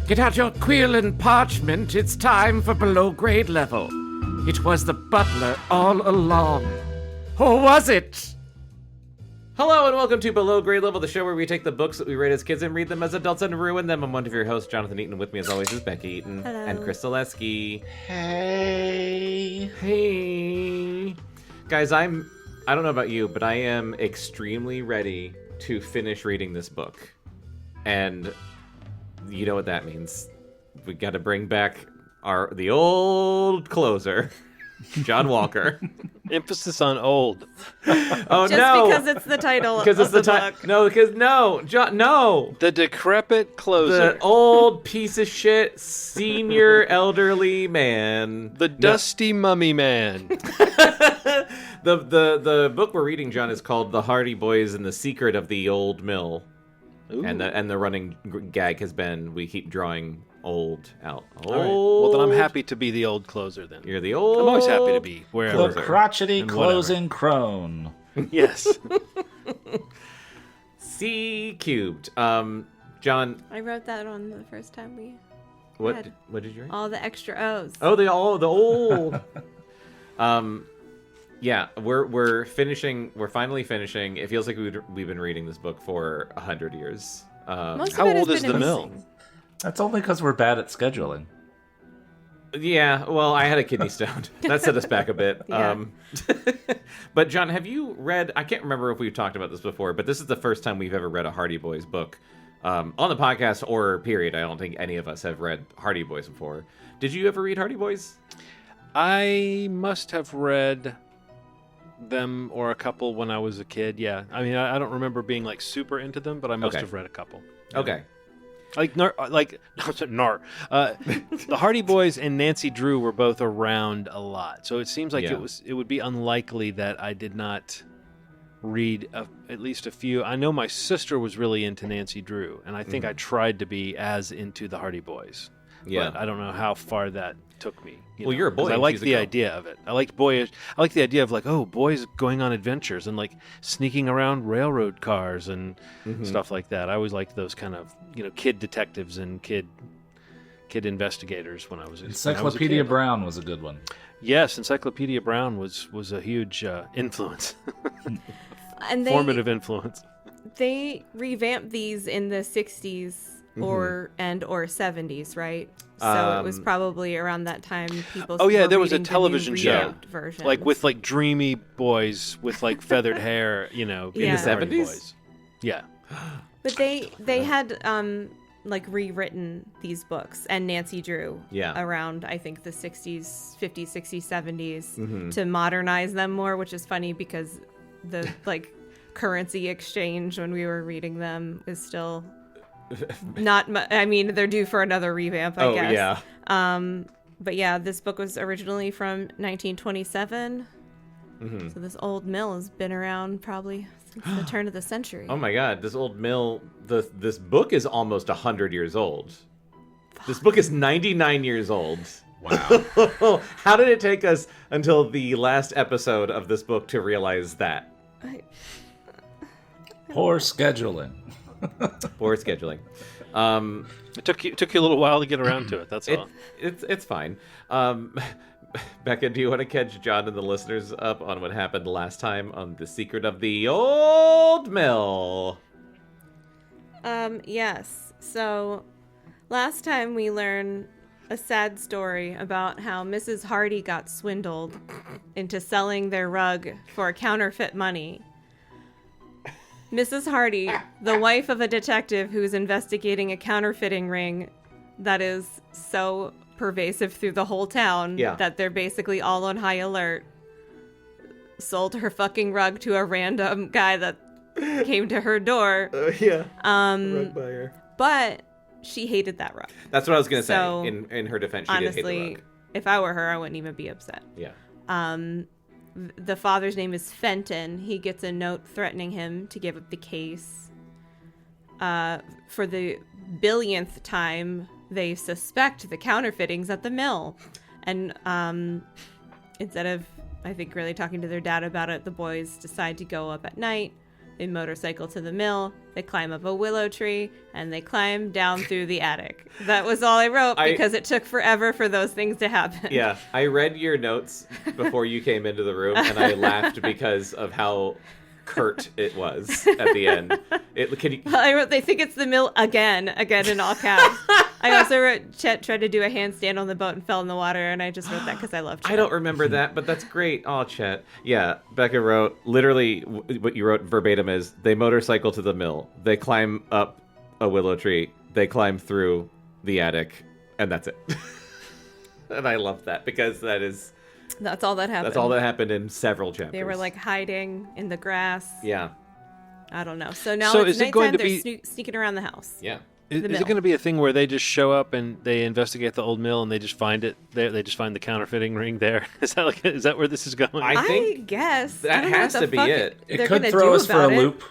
Get out your quill and parchment. It's time for below grade level. It was the butler all along. Or was it? Hello and welcome to Below Grade Level, the show where we take the books that we read as kids and read them as adults and ruin them. I'm one of your hosts, Jonathan Eaton, and with me as always is Bekah Eaton. Hello. And Chris Zaleski. Hey. Hey. Guys, I don't know about you, but I am extremely ready to finish reading this book. And you know what that means. We got to bring back the old closer, John Walker. Emphasis on old. Oh, Just no. because it's the title Because of it's the book. No, because no. John, no. The decrepit closer. The old piece of shit senior elderly man. The dusty mummy man. The book we're reading, John, is called The Hardy Boys and the Secret of the Old Mill. Ooh. And the running gag has been we keep drawing old out. All right. Well, then I'm happy to be the old closer then. You're the old. I'm always happy to be wherever. The crotchety and closing crone. Yes. C cubed. John, I wrote that on the first time we what had did you write? all the extra O's. Oh, the old. Yeah, we're finishing. We're finally finishing. It feels like we've been reading this book for 100 years. Most how of it old has is been the mill? missing. That's only because we're bad at scheduling. Yeah, well, I had a kidney stone. That set us back a bit. Yeah. But John, have you read? I can't remember if we've talked about this before, but this is the first time we've ever read a Hardy Boys book on the podcast or period. I don't think any of us have read Hardy Boys before. Did you ever read Hardy Boys? I must have read them or a couple when I was a kid. Yeah. I mean, I don't remember being like super into them, but I must Okay. have read a couple. Okay. The Hardy Boys and Nancy Drew were both around a lot, so it seems like Yeah. it would be unlikely that I did not read at least a few. I know my sister was really into Nancy Drew, and I think I tried to be as into the Hardy Boys. Yeah. But I don't know how far that took me. Well, you're a boy 'cause I and like she's a the girl. idea of it. I like the idea of like, oh, boys going on adventures and like sneaking around railroad cars and stuff like that. I always liked those kind of kid detectives and kid investigators when I was Encyclopedia a kid. Brown was a good one. Yes, Encyclopedia Brown was a huge influence, And formative influence. they revamped these in the 60s or 70s, right? So it was probably around that time people Oh yeah, were there was a reading the television new show, revamped versions. like with like dreamy boys with like feathered hair, being In the the Hardy 70s? Boys. Yeah. But they had like rewritten these books and Nancy Drew around I think the 60s, 50s, 60s, 70s to modernize them more, which is funny because the like currency exchange when we were reading them is still not I mean they're due for another revamp, I guess. Yeah. But yeah, this book was originally from 1927. So this old mill has been around probably since the turn of the century. Oh my God, this old mill. This book is almost 100 years old. This book is 99 years old. Wow. How did it take us until the last episode of this book to realize that? Poor scheduling. Poor scheduling. It took you a little while to get around to it. That's all. It's fine. Bekah, do you want to catch John and the listeners up on what happened last time on The Secret of the Old Mill? Yes. So last time we learned a sad story about how Mrs. Hardy got swindled into selling their rug for counterfeit money. Mrs. Hardy, the wife of a detective who's investigating a counterfeiting ring that is so pervasive through the whole town that they're basically all on high alert, sold her fucking rug to a random guy that came to her door. Rug buyer. But she hated that rug. That's what I was going to So, say. In her defense, she did hate the Honestly, rug. if I were her, I wouldn't even be upset. Yeah. The father's name is Fenton. He gets a note threatening him to give up the case. For the billionth time, they suspect the counterfeitings at the mill. And instead of, I think, really talking to their dad about it, the boys decide to go up at night, They motorcycle to the mill, they climb up a willow tree, and they climb down through the attic. That was all I wrote because it took forever for those things to happen. Yeah, I read your notes before you came into the room, and I laughed because of how curt it was at the end. I wrote, they think it's the mill again in all caps. I also wrote, Chet tried to do a handstand on the boat and fell in the water, and I just wrote that because I love Chet. I don't remember that, but that's great. Oh, Chet. Yeah, Bekah wrote, literally what you wrote verbatim is, they motorcycle to the mill, they climb up a willow tree, they climb through the attic, and that's it. And I love that, because that's all that happened. That's all that happened in several chapters. They were like hiding in the grass. Yeah. I don't know. So now is it going to they're sneaking around the house. Yeah. Is it going to be a thing where they just show up and they investigate the old mill and they just find it? They just find the counterfeiting ring there. Is that where this is going? I think guess that has to be it. It could throw us for a loop.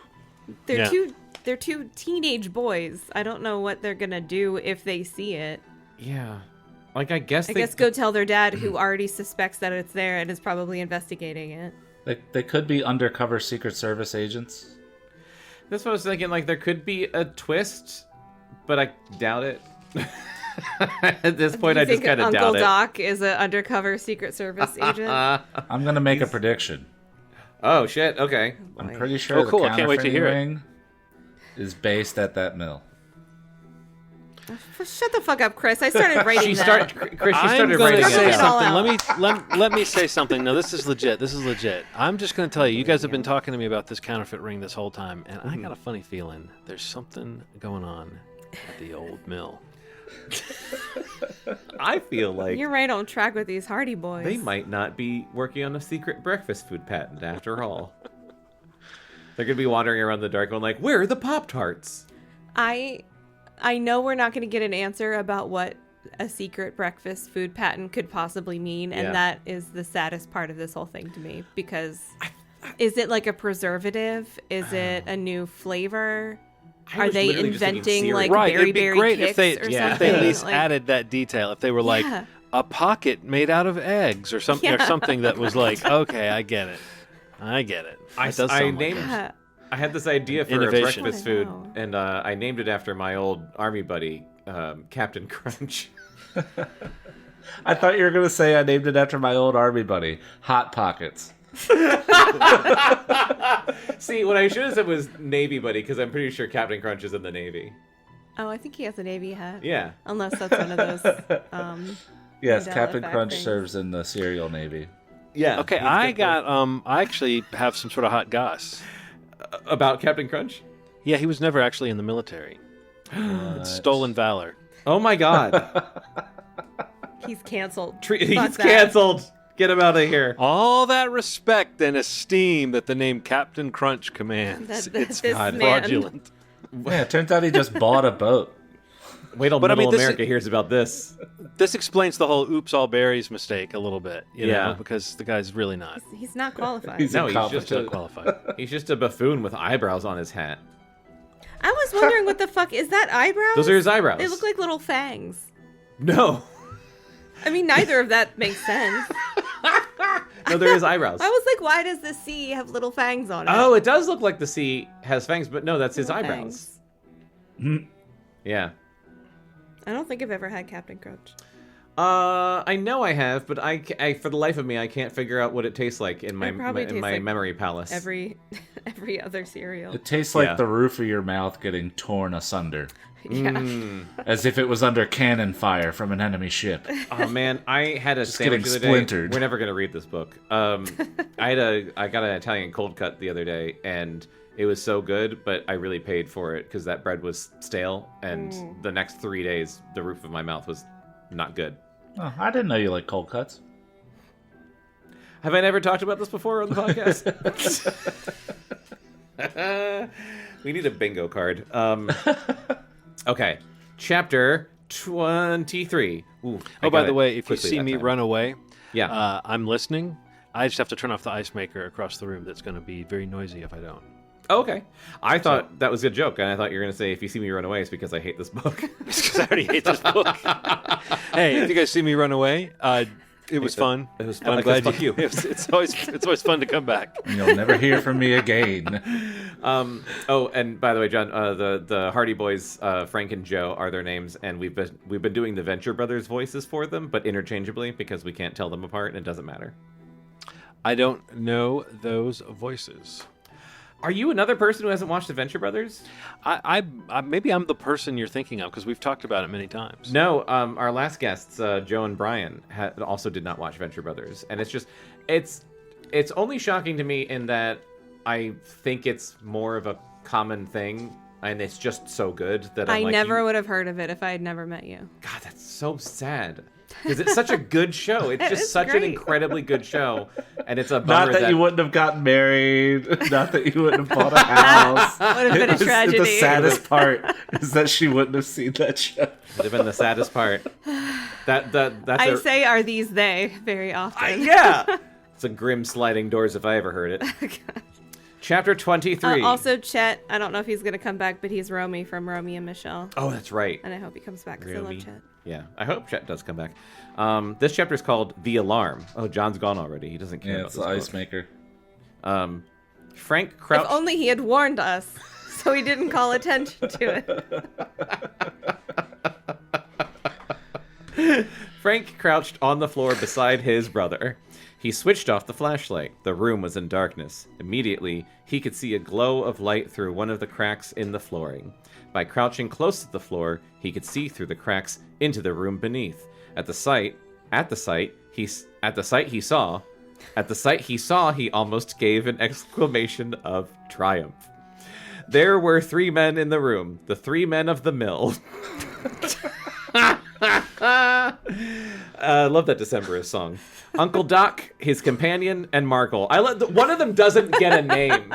They're two teenage boys. I don't know what they're gonna do if they see it. Yeah. Like, I guess go tell their dad, who already suspects that it's there and is probably investigating it. They could be undercover Secret Service agents. That's what I was thinking. Like, there could be a twist, but I doubt it. At this point, I just kind of doubt it. Uncle Doc is an undercover Secret Service agent? I'm going to make a prediction. Oh, shit. Okay. I'm pretty sure cool. the I can't wait to hear ring is based at that mill. Shut the fuck up, Chris. I started writing Chris, you started writing say it down. something. Let me say something. No, this is legit. I'm just going to tell you. You guys have been talking to me about this counterfeit ring this whole time, and I got a funny feeling there's something going on at the old mill. I feel like you're right on track with these Hardy Boys. They might not be working on a secret breakfast food patent after all. They're going to be wandering around the dark going like, where are the Pop-Tarts? I know we're not going to get an answer about what a secret breakfast food patent could possibly mean, and that is the saddest part of this whole thing to me, because is it like a preservative? Is it a new flavor? Are they inventing like berry kicks or something? If they at least added that detail. If they were like a pocket made out of eggs or something, or something that was like, okay, I get it. I had this idea for a breakfast food, and I named it after my old army buddy, Captain Crunch. I thought you were going to say I named it after my old army buddy, Hot Pockets. See, what I should have said was Navy buddy, because I'm pretty sure Captain Crunch is in the Navy. Oh, I think he has a Navy hat. Yeah. Unless that's one of those... yes, Captain Crunch serves in the cereal Navy. Yeah. Okay, I actually have some sort of hot goss. About Captain Crunch? Yeah, he was never actually in the military. It's stolen valor. Oh my god. He's canceled. He's canceled. Get him out of here. All that respect and esteem that the name Captain Crunch commands. It's fraudulent. Yeah, it turns out he just bought a boat. Wait till Middle America hears about this. This explains the whole oops all berries mistake a little bit, you know, because the guy's really not. He's not qualified. He's just not qualified. He's just a buffoon with eyebrows on his hat. I was wondering what the fuck is that eyebrows? Those are his eyebrows. They look like little fangs. No. I mean, neither of that makes sense. No, they're his eyebrows. I was like, why does the sea have little fangs on it? Oh, it does look like the sea has fangs, but no, that's his eyebrows. Yeah. I don't think I've ever had Captain Crunch. I know I have, but I for the life of me, I can't figure out what it tastes like in my like memory palace. Every other cereal. It tastes like the roof of your mouth getting torn asunder. Yeah. As if it was under cannon fire from an enemy ship. Oh man, I had a sandwich the other splintered. day. We're never gonna read this book. I got an Italian cold cut the other day, and it was so good, but I really paid for it because that bread was stale, and the next 3 days, the roof of my mouth was not good. Oh, I didn't know you liked cold cuts. Have I never talked about this before on the podcast? We need a bingo card. Okay, chapter 23. Ooh, by the way, if you see me run away, yeah, I'm listening. I just have to turn off the ice maker across the room. That's going to be very noisy if I don't. Oh, okay. I thought that was a joke, and I thought you were going to say, if you see me run away, it's because I hate this book. It's because I already hate this book. Hey, if you guys see me run away, It was fun. It was And fun. I'm Like, glad fuck you. It's always fun to come back. You'll never hear from me again. Oh, and by the way, John, the Hardy Boys, Frank and Joe are their names, and we've been doing the Venture Brothers voices for them, but interchangeably because we can't tell them apart, and it doesn't matter. I don't know those voices. Are you another person who hasn't watched the Venture Brothers? I maybe I'm the person you're thinking of because we've talked about it many times. No, our last guests, Joe and Brian, also did not watch Venture Brothers, and it's only shocking to me in that I think it's more of a common thing, and it's just so good that I never would have heard of it if I had never met you. God, that's so sad. Because it's such a good show. It's just such an incredibly good show. And it's a bummer Not that you wouldn't have gotten married. Not that you wouldn't have bought a house. Would have been a tragedy. The saddest part is that she wouldn't have seen that show. Would have been the saddest part. That's I say, are these they very often. Yeah. It's a grim sliding doors if I ever heard it. Chapter 23. Also, Chet, I don't know if he's going to come back, but he's Romy from Romy and Michelle. Oh, that's right. And I hope he comes back because I love Chet. Yeah, I hope Chet does come back. This chapter is called The Alarm. Oh, John's gone already. He doesn't care about it's this the book. ice maker. Frank crouched... If only he had warned us, so he didn't call attention to it. Frank crouched on the floor beside his brother. He switched off the flashlight. The room was in darkness. Immediately, he could see a glow of light through one of the cracks in the flooring. By crouching close to the floor, he could see through the cracks into the room beneath. At the sight he saw, he almost gave an exclamation of triumph. There were 3 men in the room, the 3 men of the mill. I love that Decemberist song. Uncle Doc, his companion, and Markle. One of them doesn't get a name.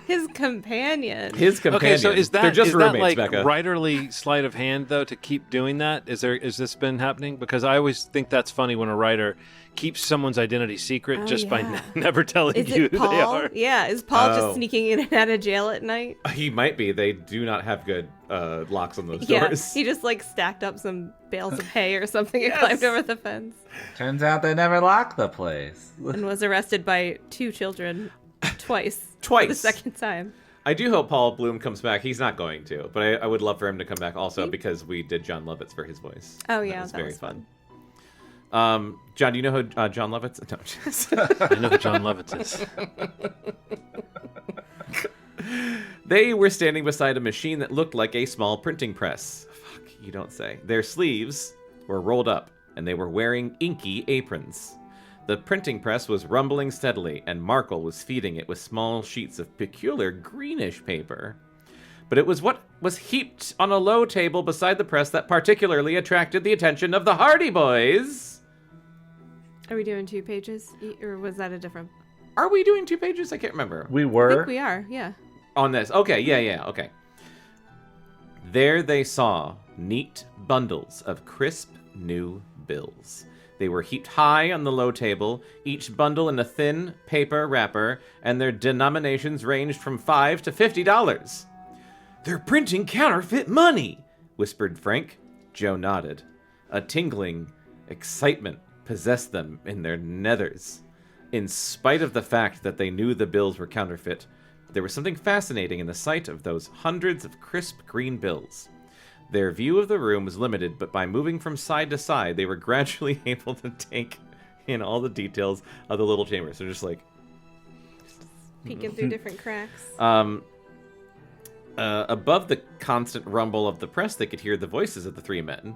His companion. Okay, so is They're just roommates, like Bekah. writerly sleight of hand though to keep doing that? Is this been happening? Because I always think that's funny when a writer keeps someone's identity secret by never telling is you it who Paul? they are. Yeah, is Paul just sneaking in and out of jail at night? He might be. They do not have good locks on those Yeah, doors. he just stacked up some bales of hay or something and climbed over the fence. Turns out they never locked the place. And was arrested by 2 children twice. Twice. For the second time. I do hope Paul Bloom comes back. He's not going to, but I would love for him to come back also because we did John Lovitz for his voice. Oh, yeah, that was fun. John, do you know who John Lovitz is? No, I know who John Lovitz is. They were standing beside a machine that looked like a small printing press. Fuck, you don't say. Their sleeves were rolled up, and they were wearing inky aprons. The printing press was rumbling steadily, and Markle was feeding it with small sheets of peculiar greenish paper. But it was what was heaped on a low table beside the press that particularly attracted the attention of the Hardy Boys. Are we doing 2 pages? Or was that a different... Are we doing 2 pages? I can't remember. We I were. think we are, yeah. On this. Okay, yeah, okay. There they saw neat bundles of crisp new bills. They were heaped high on the low table, each bundle in a thin paper wrapper, and their denominations ranged from $5 to $50. "They're printing counterfeit money," whispered Frank. Joe nodded. A tingling excitement possessed them in their nethers. In spite of the fact that they knew the bills were counterfeit, there was something fascinating in the sight of those hundreds of crisp green bills. Their view of the room was limited, but by moving from side to side, they were gradually able to take in all the details of the little chamber. So just peeking through different cracks. Above the constant rumble of the press, they could hear the voices of the 3 men.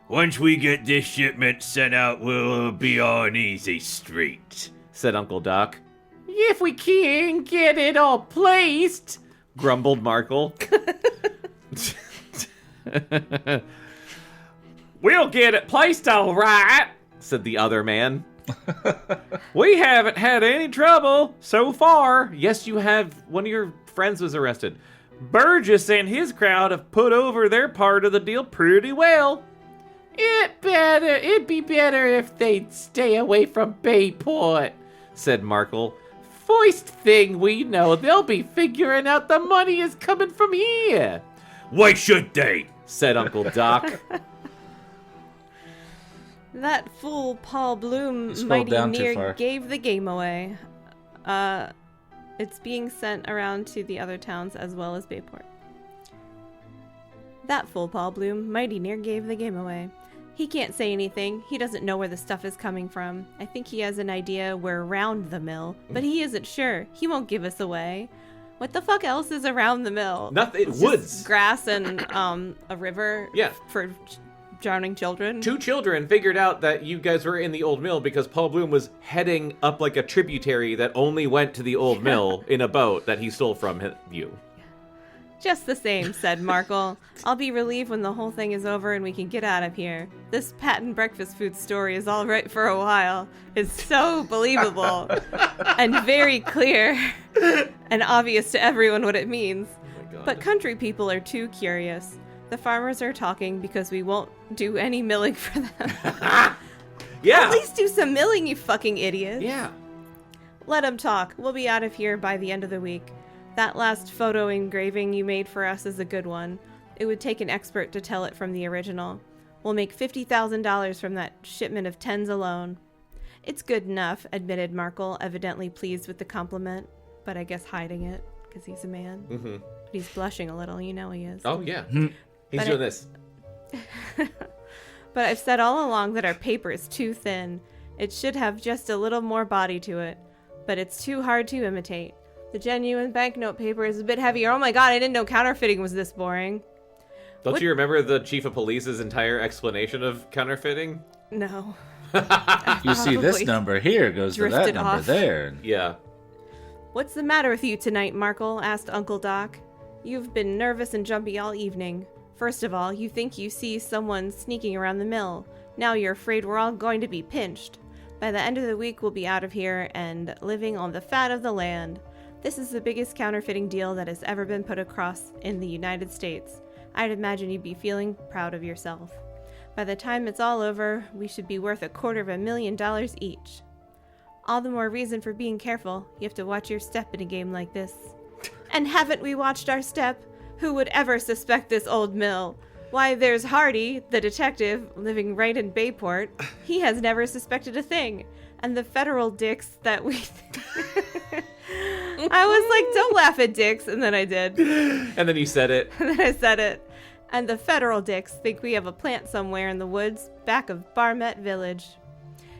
"Once we get this shipment sent out, we'll be on easy street," said Uncle Doc. "If we can get it all placed," grumbled Markle. "We'll get it placed all right," said the other man. "We haven't had any trouble so far." "Yes, you have. One of your friends was arrested. Burgess and his crowd have put over their part of the deal pretty well." It'd be better if they'd stay away from Bayport," said Markle. "First thing we know, they'll be figuring out the money is coming from here." "Why should they?" said Uncle Doc. That fool Paul Bloom scrolled mighty down too near far. gave the game away. It's being sent around to the other towns as well as Bayport. That fool Paul Bloom mighty near gave the game away. He can't say anything. He doesn't know where the stuff is coming from. I think he has an idea we're around the mill, but he isn't sure. He won't give us away. What the fuck else is around the mill? Nothing. It's Woods. just grass and a river. Yeah. For drowning children. 2 children figured out that you guys were in the old mill because Paul Bloom was heading up like a tributary that only went to the old mill in a boat that he stole from you. Just the same, said Markle. I'll be relieved when the whole thing is over and we can get out of here. This patent breakfast food story is all right for a while. It's so believable and very clear and obvious to everyone what it means. Oh my God. But country people are too curious. The farmers are talking because we won't do any milling for them. Yeah. At least do some milling, you fucking idiots. Yeah. Let them talk. We'll be out of here by the end of the week. That last photo engraving you made for us is a good one. It would take an expert to tell it from the original. We'll make $50,000 from that shipment of 10s alone. It's good enough, admitted Markle, evidently pleased with the compliment, but I guess hiding it, because he's a man. Mm-hmm. But he's blushing a little, you know he is. Oh, yeah. He's But doing this. But I've said all along that our paper is too thin. It should have just a little more body to it, but it's too hard to imitate. The genuine banknote paper is a bit heavier. Oh my god, I didn't know counterfeiting was this boring. Don't you remember the chief of police's entire explanation of counterfeiting? No. You see this Probably number here goes to that drifted number off. there. Yeah. What's the matter with you tonight, Markle? Asked Uncle Doc. You've been nervous and jumpy all evening. First of all, you think you see someone sneaking around the mill. Now you're afraid we're all going to be pinched. By the end of the week, we'll be out of here and living on the fat of the land. This is the biggest counterfeiting deal that has ever been put across in the United States. I'd imagine you'd be feeling proud of yourself. By the time it's all over, we should be worth $250,000 each. All the more reason for being careful. You have to watch your step in a game like this. And haven't we watched our step? Who would ever suspect this old mill? Why, there's Hardy, the detective, living right in Bayport. He has never suspected a thing. And the federal dicks that we... I was like, don't laugh at dicks, and then I did. And then you said it. And then I said it. And the federal dicks think we have a plant somewhere in the woods back of Barmet Village.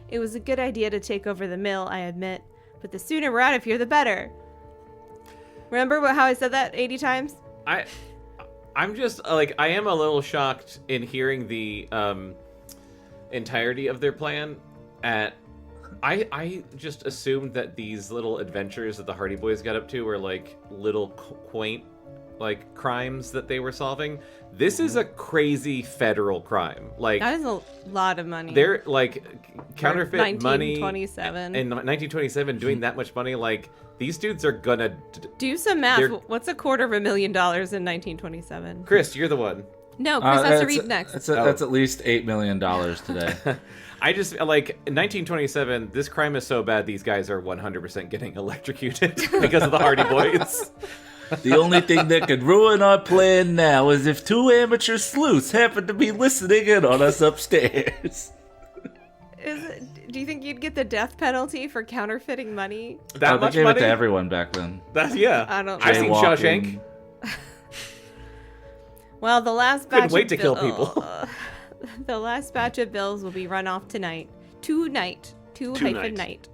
It was a good idea to take over the mill, I admit, but the sooner we're out of here, the better. Remember how I said that 80 times? I'm just, like, I am a little shocked in hearing the entirety of their plan. I just assumed that these little adventures that the Hardy Boys got up to were, like, little quaint, like, crimes that they were solving. This is a crazy federal crime. Like, That is a lot of money. they're, like, counterfeit money. 1927. In 1927, doing that much money, like, these dudes are gonna... Do some math. they're- What's $250,000 in 1927? Chris, you're the one. No, Chris has to That's- read next. That's at least $8 million today. I just, like, in 1927, this crime is so bad, these guys are 100% getting electrocuted because of the Hardy Boys. The only thing that could ruin our plan now is if 2 amateur sleuths happen to be listening in on us upstairs. Do you think you'd get the death penalty for counterfeiting money? That They much gave money? it to everyone back then. That's, yeah. I don't I've know. seen Jaywalking. Shawshank. Well, the last Couldn't batch wait of to kill people. The last batch of bills will be run off tonight. Tonight. Night.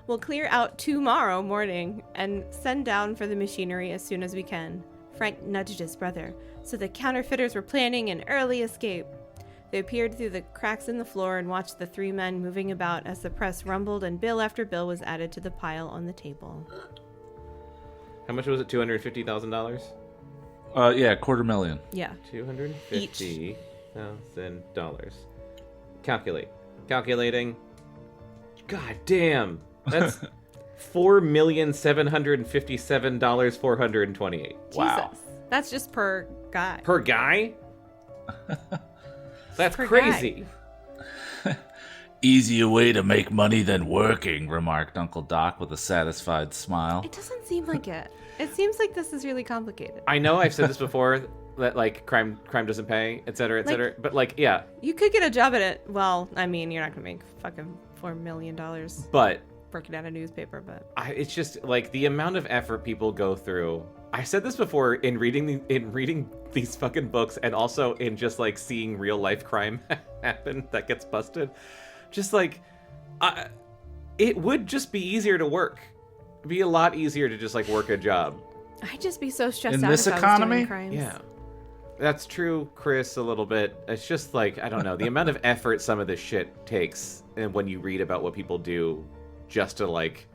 We'll clear out tomorrow morning and send down for the machinery as soon as we can. Frank nudged his brother, so the counterfeiters were planning an early escape. They peered through the cracks in the floor and watched the 3 men moving about as the press rumbled and bill after bill was added to the pile on the table. How much was it? $250,000? Yeah, $250,000. Yeah. $250,000. Calculating. God damn. That's $4,757,428. Wow. Jesus. That's just per guy. Per guy? That's Per crazy. Easier way to make money than working, remarked Uncle Doc with a satisfied smile. It doesn't seem like it. It seems like this is really complicated. I know I've said this before. that like crime doesn't pay, et cetera, et cetera. But like, yeah, you could get a job at it. Well, I mean, you're not gonna make fucking $4 million but working at a newspaper. But it's just like the amount of effort people go through. I said this before in reading these fucking books, and also in just like seeing real life crime happen that gets busted. Just like, it would just be easier to work. It'd be a lot easier to just like work a job. I'd just be so stressed In out this if I was economy? doing crimes. Yeah. That's true, Chris, a little bit. It's just like, I don't know, the amount of effort some of this shit takes, and when you read about what people do just to like,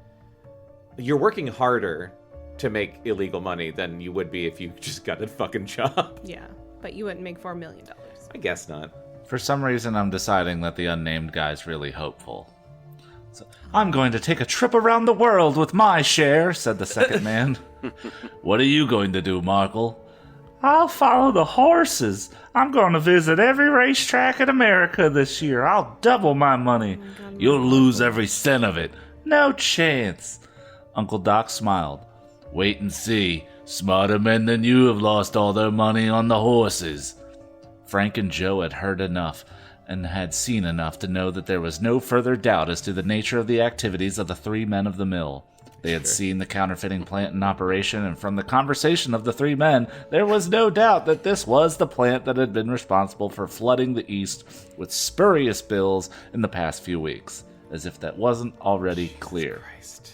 you're working harder to make illegal money than you would be if you just got a fucking job. Yeah, but you wouldn't make $4 million. I guess not. For some reason, I'm deciding that the unnamed guy's really hopeful. So, I'm going to take a trip around the world with my share, said the second man. What are you going to do, Markle? I'll follow the horses. I'm going to visit every racetrack in America this year. I'll double my money. You'll lose every cent of it. No chance. Uncle Doc smiled. Wait and see. Smarter men than you have lost all their money on the horses. Frank and Joe had heard enough and had seen enough to know that there was no further doubt as to the nature of the activities of the three men of the mill. They had seen the counterfeiting plant in operation, and from the conversation of the three men, there was no doubt that this was the plant that had been responsible for flooding the East with spurious bills in the past few weeks, as if that wasn't already clear. Christ.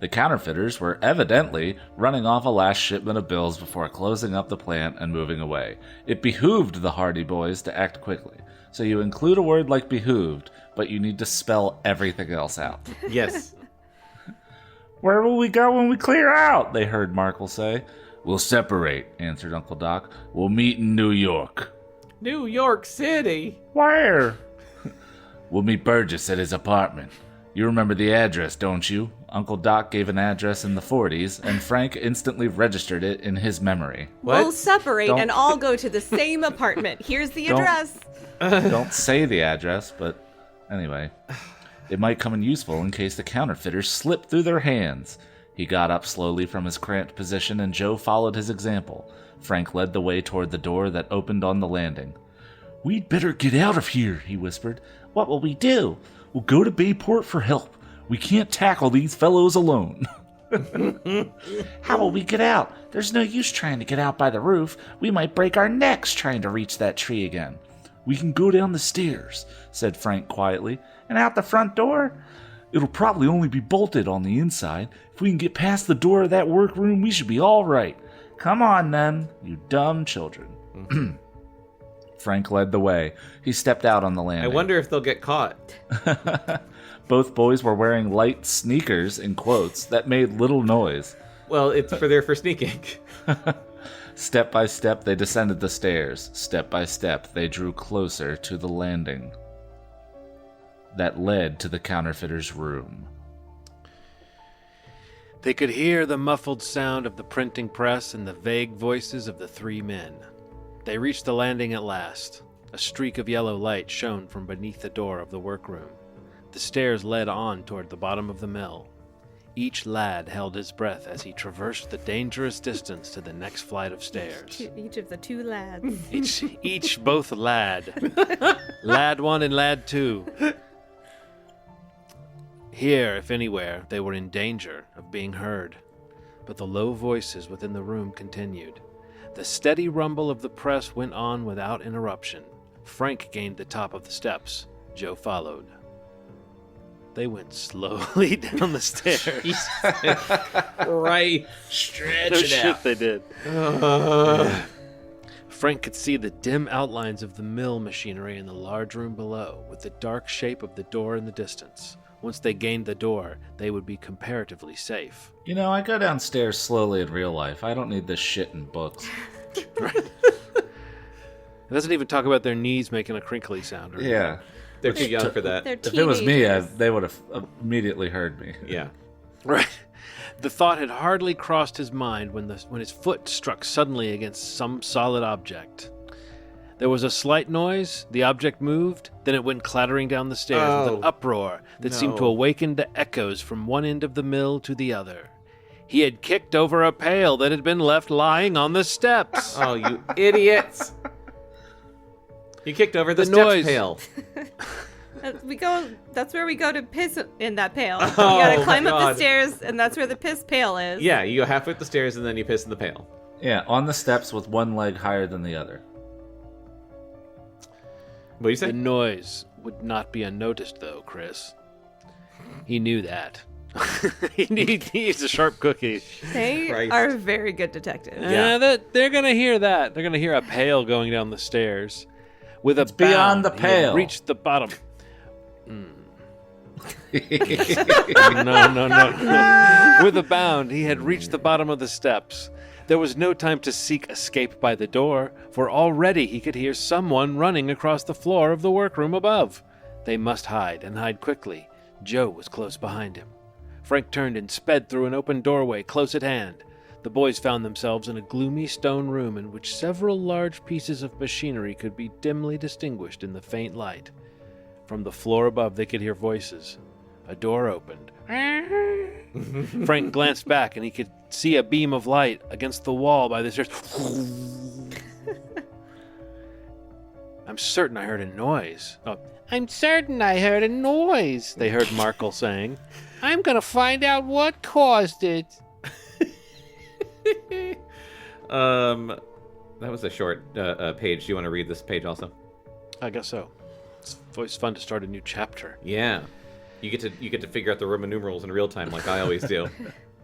The counterfeiters were evidently running off a last shipment of bills before closing up the plant and moving away. It behooved the Hardy Boys to act quickly. So you include a word like behooved, but you need to spell everything else out. Yes. Where will we go when we clear out? They heard Markle say. We'll separate, answered Uncle Doc. We'll meet in New York. New York City. Where? We'll meet Burgess at his apartment. You remember the address, don't you? Uncle Doc gave an address in the 40s, and Frank instantly registered it in his memory. What? We'll separate Don't- and all go to the same apartment. Here's the Don't- address. Don't say the address, but anyway. It might come in useful in case the counterfeiters slip through their hands. He got up slowly from his cramped position, and Joe followed his example. Frank led the way toward the door that opened on the landing. We'd better get out of here, he whispered. What will we do? We'll go to Bayport for help. We can't tackle these fellows alone. How will we get out? There's no use trying to get out by the roof. We might break our necks trying to reach that tree again. We can go down the stairs, said Frank quietly. And out the front door? It'll probably only be bolted on the inside. If we can get past the door of that workroom, we should be all right. Come on, then, you dumb children. Frank led the way. He stepped out on the landing. I wonder if they'll get caught. Both boys were wearing light sneakers, in quotes, that made little noise. Well, it's for sneaking. Step by step, they descended the stairs. Step by step, they drew closer to the landing that led to the counterfeiter's room. They could hear the muffled sound of the printing press and the vague voices of the three men. They reached the landing at last. A streak of yellow light shone from beneath the door of the workroom. The stairs led on toward the bottom of the mill. Each lad held his breath as he traversed the dangerous distance to the next flight of stairs. Each of the two lads. Each both lad. Lad 1 and lad 2. Here, if anywhere, they were in danger of being heard. But the low voices within the room continued. The steady rumble of the press went on without interruption. Frank gained the top of the steps. Joe followed. They went slowly down the stairs. Right. Stretch No it shit, out. they did. Yeah. Frank could see the dim outlines of the mill machinery in the large room below, with the dark shape of the door in the distance. Once they gained the door, they would be comparatively safe. You know, I go downstairs slowly in real life. I don't need this shit in books. It doesn't even talk about their knees making a crinkly sound. Or Yeah. They're too young for that. They're If it was me, teenagers. they would have immediately heard me. Yeah. Right. The thought had hardly crossed his mind when his foot struck suddenly against some solid object. There was a slight noise, the object moved, then it went clattering down the stairs with an uproar that seemed to No. awaken the echoes from one end of the mill to the other. He had kicked over a pail that had been left lying on the steps. Oh, you idiots. You kicked over the steps noise. pail. That's where we go to piss in that pail. Oh, you gotta climb my up God. the stairs, and that's where the piss pail is. Yeah, you go halfway up the stairs and then you piss in the pail. Yeah, on the steps with one leg higher than the other. What do you say? The noise would not be unnoticed, though, Chris. He knew that. He's a sharp cookie. They Christ. are very good detectives. Yeah. They're going to hear that. They're going to hear a pail going down the stairs. With It's a bound, beyond the he had pail. reached the bottom. No. With a bound, he had reached the bottom of the steps. There was no time to seek escape by the door, for already he could hear someone running across the floor of the workroom above. They must hide, and hide quickly. Joe was close behind him. Frank turned and sped through an open doorway close at hand. The boys found themselves in a gloomy stone room in which several large pieces of machinery could be dimly distinguished in the faint light. From the floor above they could hear voices. A door opened. Frank glanced back and he could see a beam of light against the wall by the stairs. I'm certain I heard a noise. Oh, I'm certain I heard a noise, they heard Markle saying. I'm going to find out what caused it. That was a short page. Do you want to read this page also? I guess so. It's always fun to start a new chapter. Yeah. You get to figure out the Roman numerals in real time like I always do.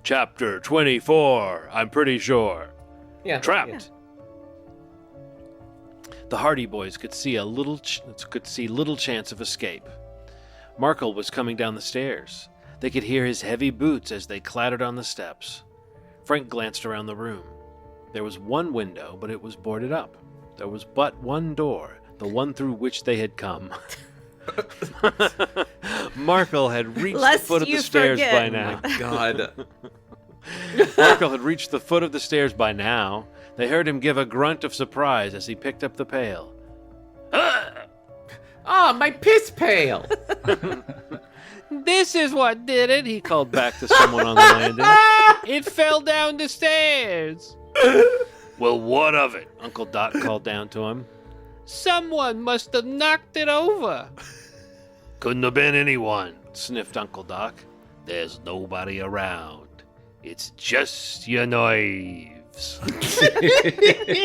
Chapter 24, I'm pretty sure. Yeah. Trapped. The Hardy Boys could see little chance of escape. Markle was coming down the stairs. They could hear his heavy boots as they clattered on the steps. Frank glanced around the room. There was one window, but it was boarded up. There was but one door, the one through which they had come. Markle had reached the foot of the stairs by now. Oh my God. Markle had reached the foot of the stairs by now. They heard him give a grunt of surprise as he picked up the pail. Ah, my piss pail. This is what did it, he called back to someone on the landing. It fell down the stairs. Well, what of it? Uncle Doc called down to him. Someone must have knocked it over. Couldn't have been anyone, sniffed Uncle Doc. There's nobody around. It's just your knives.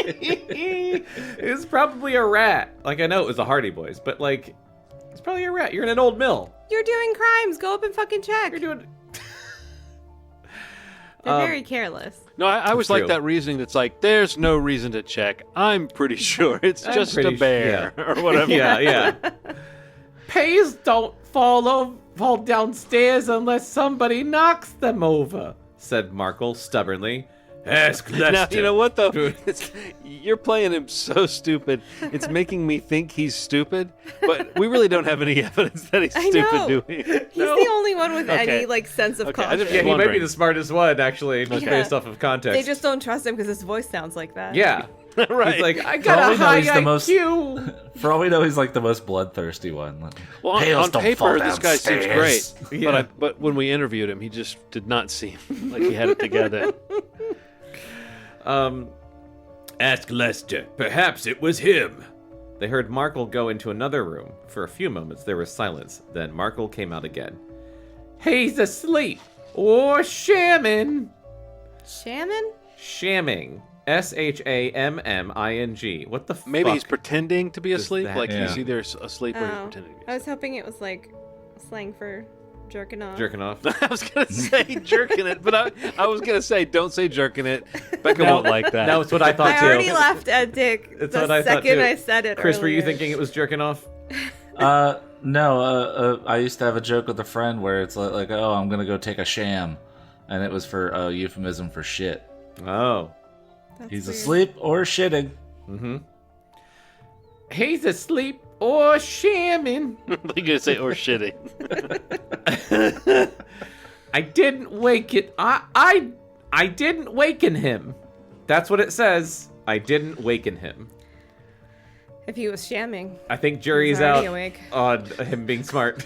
It's probably a rat. Like, I know it was the Hardy Boys, but, like, it's probably a rat. You're in an old mill. You're doing crimes. Go up and fucking check. You're doing... They're very careless. No, I always like true. that reasoning that's like, there's no reason to check. I'm pretty sure it's I'm just pretty a bear or whatever. Yeah. Pails don't fall downstairs unless somebody knocks them over, said Markle stubbornly. Ask Lester. Now, you know what, though? You're playing him so stupid. It's making me think he's stupid, but we really don't have any evidence that he's I stupid, know. do we? He's the only one with Okay. any sense of Okay, I caution. just- Yeah, he might be wondering. the smartest one, actually, just Yeah. based off of context. They just don't trust him because his voice sounds like that. Yeah. Right. He's like, I For got all a we know, high he's the IQ. most- For all we know, he's like the most bloodthirsty one. Well, Pails on don't paper, fall this guy seems downstairs. great. Yeah. But when we interviewed him, he just did not seem like he had it together. Ask Lester. Perhaps it was him. They heard Markle go into another room. For a few moments, there was silence. Then Markle came out again. He's asleep or shamming. Shaman? Shamming. SHAMMING. What the fuck? Maybe he's pretending to be does asleep. that Like he's mean? either asleep or he's Oh. pretending to be I was asleep. hoping it was like slang for jerking off. jerking off. I was going to say jerking it, but I was going to say don't say jerking it. Becca won't like that. That was what I thought I too. already laughed at Dick It's the what I thought, second too. I said it. Chris, were you earlier. thinking it was jerking off? No, I used to have a joke with a friend where it's like, oh, I'm gonna go take a sham, and it was for a euphemism for shit. Oh. That's He's weird. asleep or shitting. Mm-hmm. He's asleep or shamming. You're going to say or shitting. I didn't wake it. I didn't waken him. That's what it says. I didn't waken him. If he was shamming. I think jury's He's already out awake. on him being smart.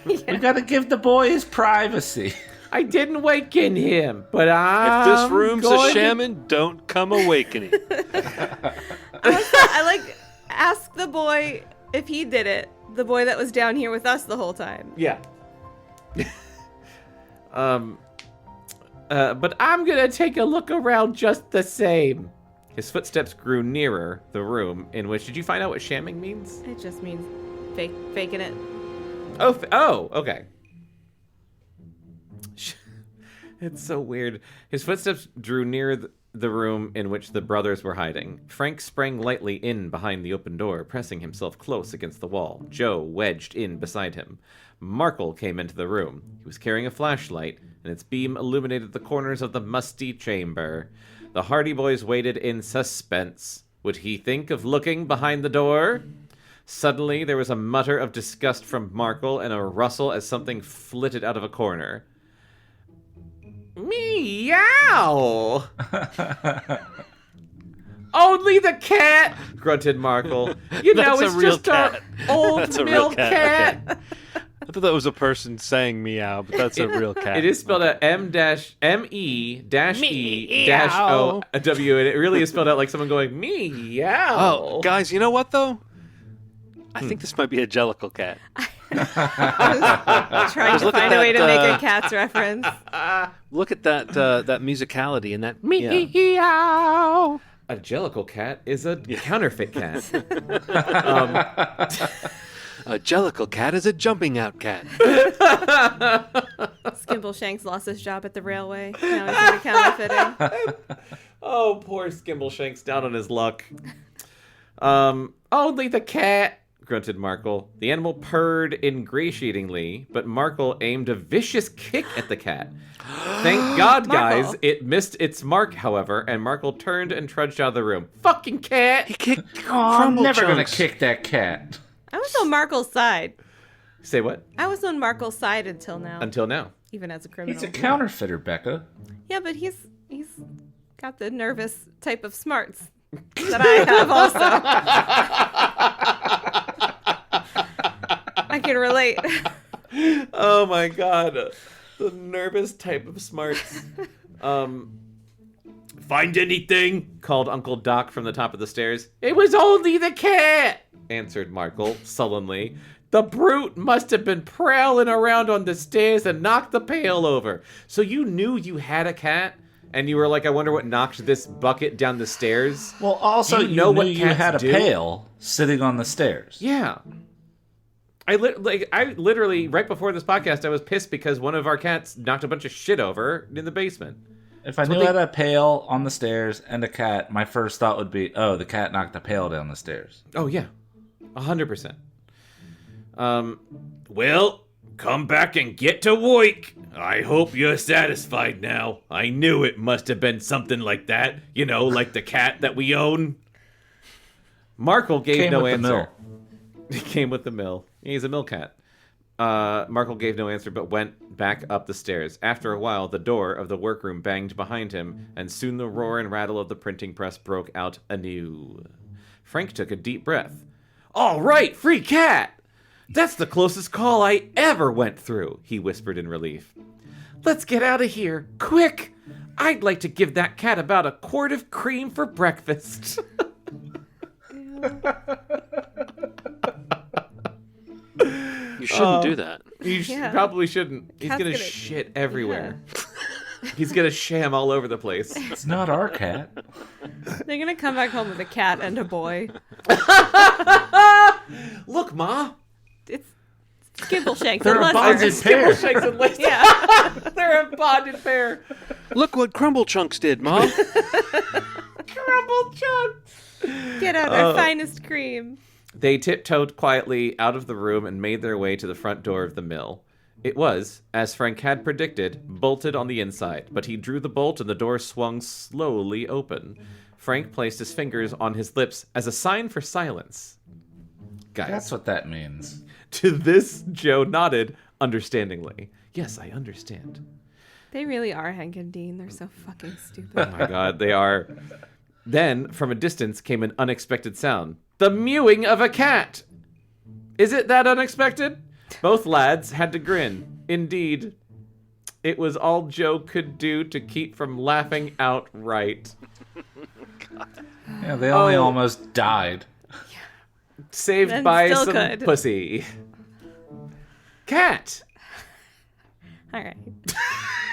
We gotta give the boy his privacy. I didn't waken him, but If this room's a shaman, don't come awakening. I ask the boy if he did it. The boy that was down here with us the whole time. Yeah. But I'm gonna take a look around just the same. His footsteps grew nearer the room in which... Did you find out what shamming means? It just means faking it. Oh, okay. It's so weird. His footsteps drew near the room in which the brothers were hiding. Frank sprang lightly in behind the open door, pressing himself close against the wall. Joe wedged in beside him. Markle came into the room. He was carrying a flashlight, and its beam illuminated the corners of the musty chamber. The Hardy Boys waited in suspense. Would he think of looking behind the door? Suddenly, there was a mutter of disgust from Markle and a rustle as something flitted out of a corner. Meow! Only the cat! Grunted Markle. You know, That's it's a real just cat. our old That's a mill real cat. cat. I thought that was a person saying meow, but that's a real cat. It is spelled out M-E-E-O-W, and it really is spelled out like someone going, meow. Oh, guys, you know what, though? I think this might be a Jellicle cat. Trying to find a way to make a cat's reference. Look at that that musicality and that meow. A Jellicle cat is a counterfeit cat. A Jellicle cat is a jumping out cat. Skimbleshanks lost his job at the railway. Now he's into counterfeiting. Oh, poor Skimbleshanks down on his luck. Only the cat, grunted Markle. The animal purred ingratiatingly, but Markle aimed a vicious kick at the cat. Thank God, guys, Markle. it missed its mark, however, and Markle turned and trudged out of the room. Fucking cat! He kicked I'm never gonna gonna kick that cat. I was on Markle's side. Say what? I was on Markle's side until now. Until now. Even as a criminal. He's a counterfeiter, Bekah. Yeah, but he's got the nervous type of smarts that I have also. I can relate. Oh my God. The nervous type of smarts. Find anything? Called Uncle Doc from the top of the stairs. It was only the cat, answered Markle sullenly. The brute must have been prowling around on the stairs and knocked the pail over. So you knew you had a cat, and you were like, I wonder what knocked this bucket down the stairs? Well, also, you know knew what you cats had a do? pail sitting on the stairs. Yeah. I literally, right before this podcast, I was pissed because one of our cats knocked a bunch of shit over in the basement. If I knew I had a pail on the stairs and a cat, my first thought would be, oh, the cat knocked the pail down the stairs. Oh, yeah. 100%. Well, come back and get to work. I hope you're satisfied now. I knew it must have been something like that. You know, like the cat that we own. Markle gave Came no with the answer. He came with the mill. He's a mill cat. Markle gave no answer, but went back up the stairs. After a while, the door of the workroom banged behind him, and soon the roar and rattle of the printing press broke out anew. Frank took a deep breath. All right, free cat! That's the closest call I ever went through, he whispered in relief. Let's get out of here, quick! I'd like to give that cat about a quart of cream for breakfast. You shouldn't do that. You Yeah. probably shouldn't. He's Cat's gonna gonna- shit everywhere. He's gonna sham all over the place. It's not our cat. They're gonna come back home with a cat and a boy. Look, Ma. It's Skimbleshanks. They're a and bonded Lester. pair. Skimbleshanks and Lester. Yeah. They're a bonded pair. Look what Crumble Chunks did, Mom. Crumble chunks. Get out our finest cream. They tiptoed quietly out of the room and made their way to the front door of the mill. It was, as Frank had predicted, bolted on the inside, but he drew the bolt and the door swung slowly open. Frank placed his fingers on his lips as a sign for silence. Guys, That's what that means. to this, Joe nodded understandingly. Yes, I understand. They really are Hank and Dean. They're so fucking Oh stupid. my God, they are. Then, from a distance, came an unexpected sound. The mewing of a cat! Is it that unexpected? Both lads had to grin. Indeed. It was all Joe could do to keep from laughing outright. Yeah, they only almost died. Saved And by still some could. pussy. Cat! All right.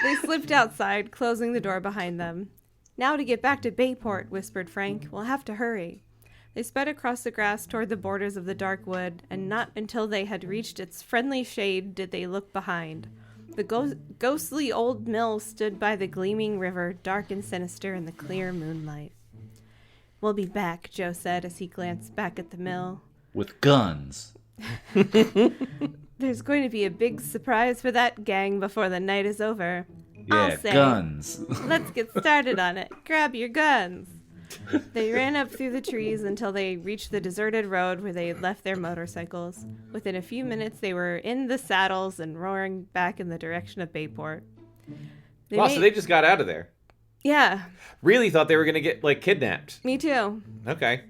They slipped outside, closing the door behind them. Now to get back to Bayport, whispered Frank. We'll have to hurry. They sped across the grass toward the borders of the dark wood, and not until they had reached its friendly shade did they look behind. The ghostly old mill stood by the gleaming river, dark and sinister in the clear moonlight. We'll be back, Joe said as he glanced back at the mill. With guns. There's going to be a big surprise for that gang before the night is over. Yeah, I'll say. guns. Let's get started on it. Grab your guns. They ran up through the trees until they reached the deserted road where they had left their motorcycles. Within a few minutes, they were in the saddles and roaring back in the direction of Bayport. So they just got out of there. Yeah, Really thought they were going to get, kidnapped. me too. Okay.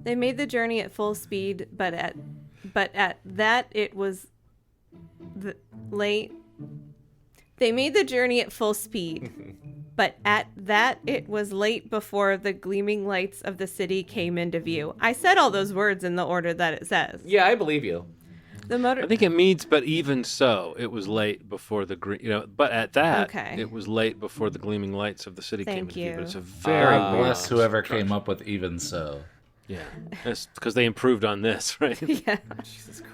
They made the journey at full speed, but at that it was late. They made the journey at full speed, but at that it was late before the gleaming lights of the city came into view. I said all those words in the order that it says. Yeah, I believe you. I think it means, but even so, it was late before the but at that, Okay. it was late before the gleaming lights of the city came Thank into view. you. But it's a very Bless whoever came up with even so. Yeah, that's because they improved on this, right? Yeah.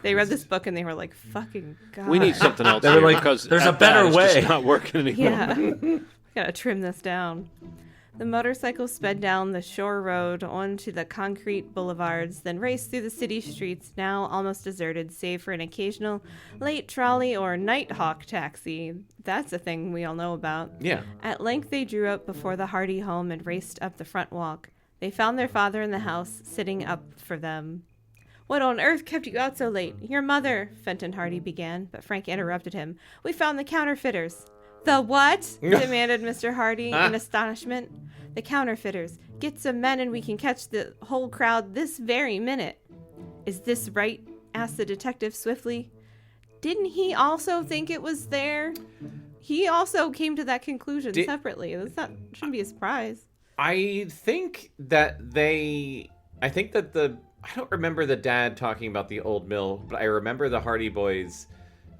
They read this book and they were like, fucking God. We need something else. They were here like, because "There's at a better that, it's way." just not working anymore. Yeah. Gotta trim this down. The motorcycle sped down the shore road onto the concrete boulevards, then raced through the city streets, now almost deserted, save for an occasional late trolley or nighthawk taxi. That's a thing we all know about. Yeah. At length they drew up before the Hardy home and raced up the front walk. They found their father in the house, sitting up for them. What on earth kept you out so late? Your mother, Fenton Hardy began, but Frank interrupted him. We found the counterfeiters. The what? Demanded Mr. Hardy in astonishment. The counterfeiters. Get some men and we can catch the whole crowd this very minute. Is this right? Asked the detective swiftly. Didn't he also think it was there? He also came to that conclusion separately. Shouldn't be a surprise. I think that I don't remember the dad talking about the old mill, but I remember the Hardy boys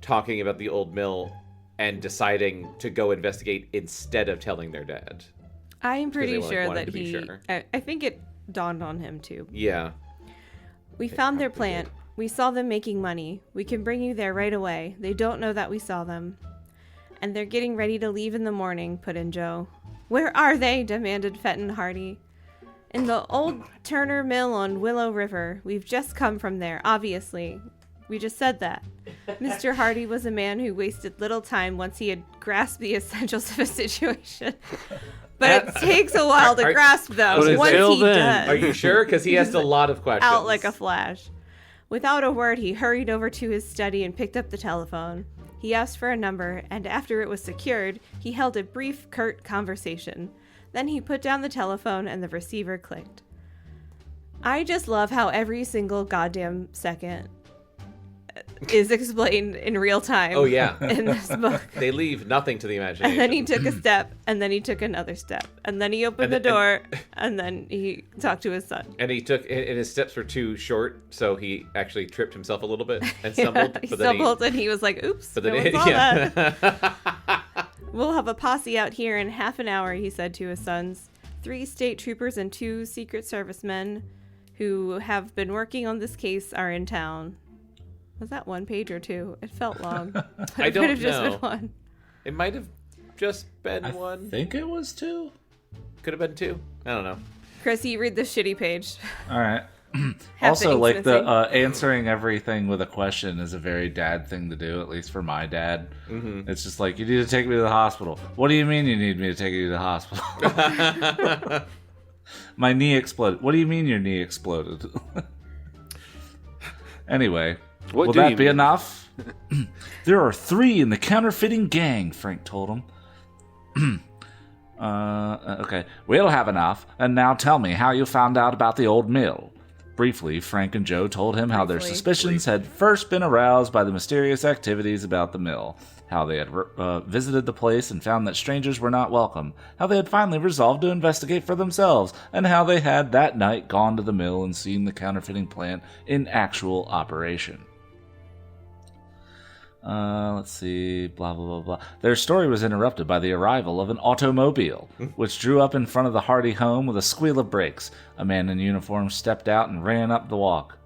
talking about the old mill and deciding to go investigate instead of telling their dad. I'm pretty they, sure wanted that to be he... sure. I think it dawned on him, too. Yeah. We found their plant. We saw them making money. We can bring you there right away. They don't know that we saw them. And they're getting ready to leave in the morning, put in Joe. Where are they? Demanded Fenton Hardy. In the old Turner Mill on Willow River. We've just come from there, obviously. We just said that. Mr. Hardy was a man who wasted little time once he had grasped the essentials of a situation. But it takes a while to grasp those. But Once until he then- does. Are you sure? Because he asked a lot of questions. Out like a flash. Without a word, he hurried over to his study and picked up the telephone. He asked for a number, and after it was secured, he held a brief, curt conversation. Then he put down the telephone and the receiver clicked. I just love how every single goddamn second is explained in real time. Oh, yeah. In this book. They leave nothing to the imagination. And then he took a step, and then he took another step, and then he opened the door, and then he talked to his son. And his steps were too short, so he actually tripped himself a little bit and stumbled. He stumbled, and he was like, oops, But no then one saw that. We'll have a posse out here in half an hour, he said to his sons. 3 state troopers and 2 Secret Service men who have been working on this case are in town. Was that 1 page or 2? It felt long. I It don't could have just know. been 1. It might have just been I 1. think it was 2. Could have been 2. I don't know. Chris, you read the shitty page. All right. Half Also, the like ink's the missing. answering everything with a question is a very dad thing to do, at least for my dad. Mm-hmm. It's just like, you need to take me to the hospital. What do you mean you need me to take you to the hospital? My knee exploded. What do you mean your knee exploded? Anyway, What will do that you be mean? enough? There are 3 in the counterfeiting gang, Frank told him. Okay, we'll have enough. And now tell me how you found out about the old mill. Briefly, Frank and Joe told him how their suspicions had first been aroused by the mysterious activities about the mill, how they had visited the place and found that strangers were not welcome, how they had finally resolved to investigate for themselves, and how they had that night gone to the mill and seen the counterfeiting plant in actual operation. Let's see, blah, blah, blah, blah. Their story was interrupted by the arrival of an automobile, which drew up in front of the Hardy home with a squeal of brakes. A man in uniform stepped out and ran up the walk.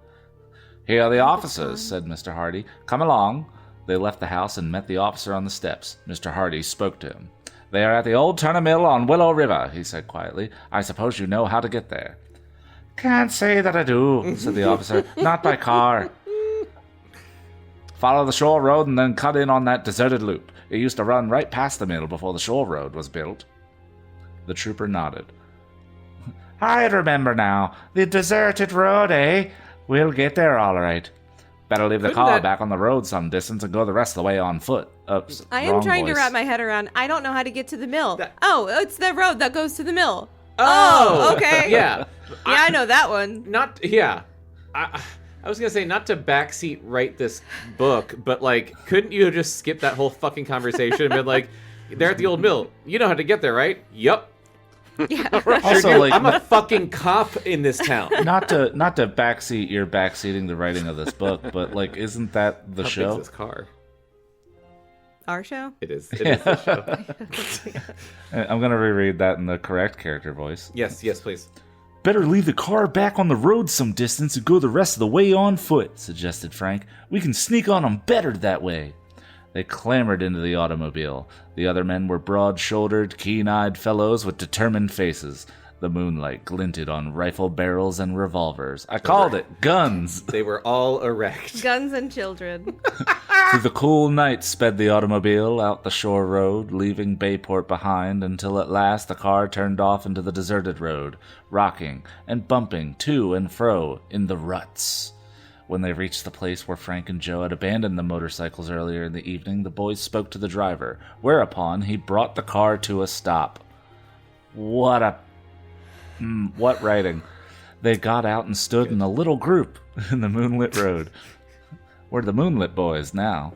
"Here are the officers," said Mr. Hardy. "Come along." They left the house and met the officer on the steps. Mr. Hardy spoke to him. "They are at the old Turner Mill on Willow River," he said quietly. "I suppose you know how to get there." "Can't say that I do," said the officer. "Not by car." "Follow the shore road and then cut in on that deserted loop. It used to run right past the mill before the shore road was built." The trooper nodded. "I remember now. The deserted road, eh? We'll get there all right. Better leave the car back on the road some distance and go the rest of the way on foot." I am trying to wrap my head around. I don't know how to get to the mill. It's the road that goes to the mill. Oh, okay. Yeah. I know that one. I was going to say, not to backseat write this book, but, like, couldn't you just skip that whole fucking conversation and been like, they're at the old mill. You know how to get there, right? Yup. Yeah. Also, like, I'm a fucking cop in this town. Not to backseat, you're backseating the writing of this book, but, like, isn't that the How show? big's this car? Our show? It is. It is the show. I'm going to reread that in the correct character voice. Yes, please. "Better leave the car back on the road some distance and go the rest of the way on foot," suggested Frank. "We can sneak on them better that way." They clambered into the automobile. The other men were broad-shouldered, keen-eyed fellows with determined faces. The moonlight glinted on rifle barrels and revolvers. I called it guns. They were all erect. Guns and children. Through the cool night sped the automobile out the shore road, leaving Bayport behind until at last the car turned off into the deserted road, rocking and bumping to and fro in the ruts. When they reached the place where Frank and Joe had abandoned the motorcycles earlier in the evening, the boys spoke to the driver, whereupon he brought the car to a stop. What writing. They got out and stood in a little group in the moonlit road. We're the Moonlit Boys now.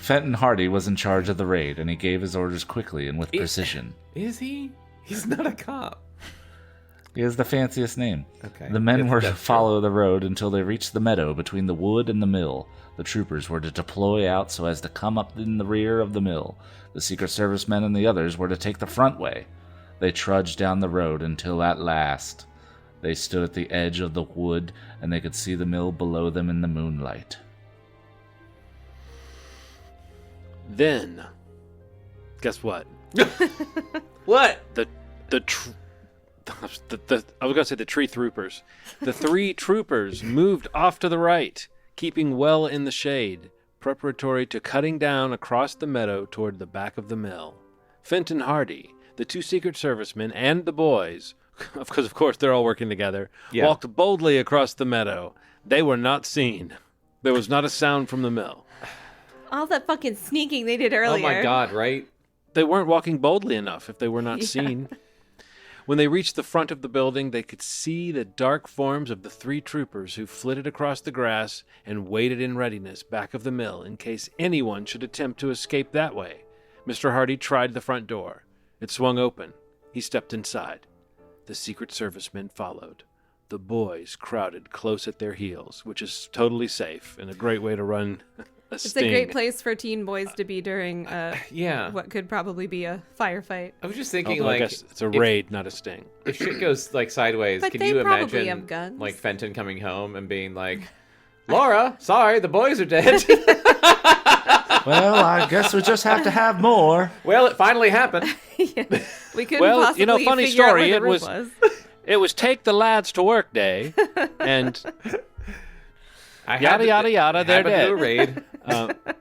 Fenton Hardy was in charge of the raid, and he gave his orders quickly and with precision. Is he? He's not a cop. He has the fanciest name. Okay. The men were to follow the road until they reached the meadow between the wood and the mill. The troopers were to deploy out so as to come up in the rear of the mill. The Secret Service men and the others were to take the front way. They trudged down the road until at last they stood at the edge of the wood and they could see the mill below them in the moonlight. Then, guess what? What? I was going to say the tree troopers. The three troopers moved off to the right, keeping well in the shade, preparatory to cutting down across the meadow toward the back of the mill. Fenton Hardy, the two Secret Servicemen, and the boys, because of course they're all working together, walked boldly across the meadow. They were not seen. There was not a sound from the mill. All that fucking sneaking they did earlier. Oh my god, right? They weren't walking boldly enough if they were not seen. When they reached the front of the building, they could see the dark forms of the three troopers who flitted across the grass and waited in readiness back of the mill in case anyone should attempt to escape that way. Mr. Hardy tried the front door. It swung open. He stepped inside. The Secret Service men followed. The boys crowded close at their heels, which is totally safe and a great way to run a sting. It's a great place for teen boys to be during what could probably be a firefight. I was just thinking, Although I guess it's a raid, not a sting. If shit goes like sideways, But can they you probably imagine have guns. like Fenton coming home and being like, "Laura, sorry, the boys are dead." Well, I guess we just have to have more. Well, it finally happened. Yeah. We couldn't Well, possibly you know, funny figure out story, where it the roof was. It was take the lads to work day, and I yada, yada, yada, they're happened to do a dead. raid.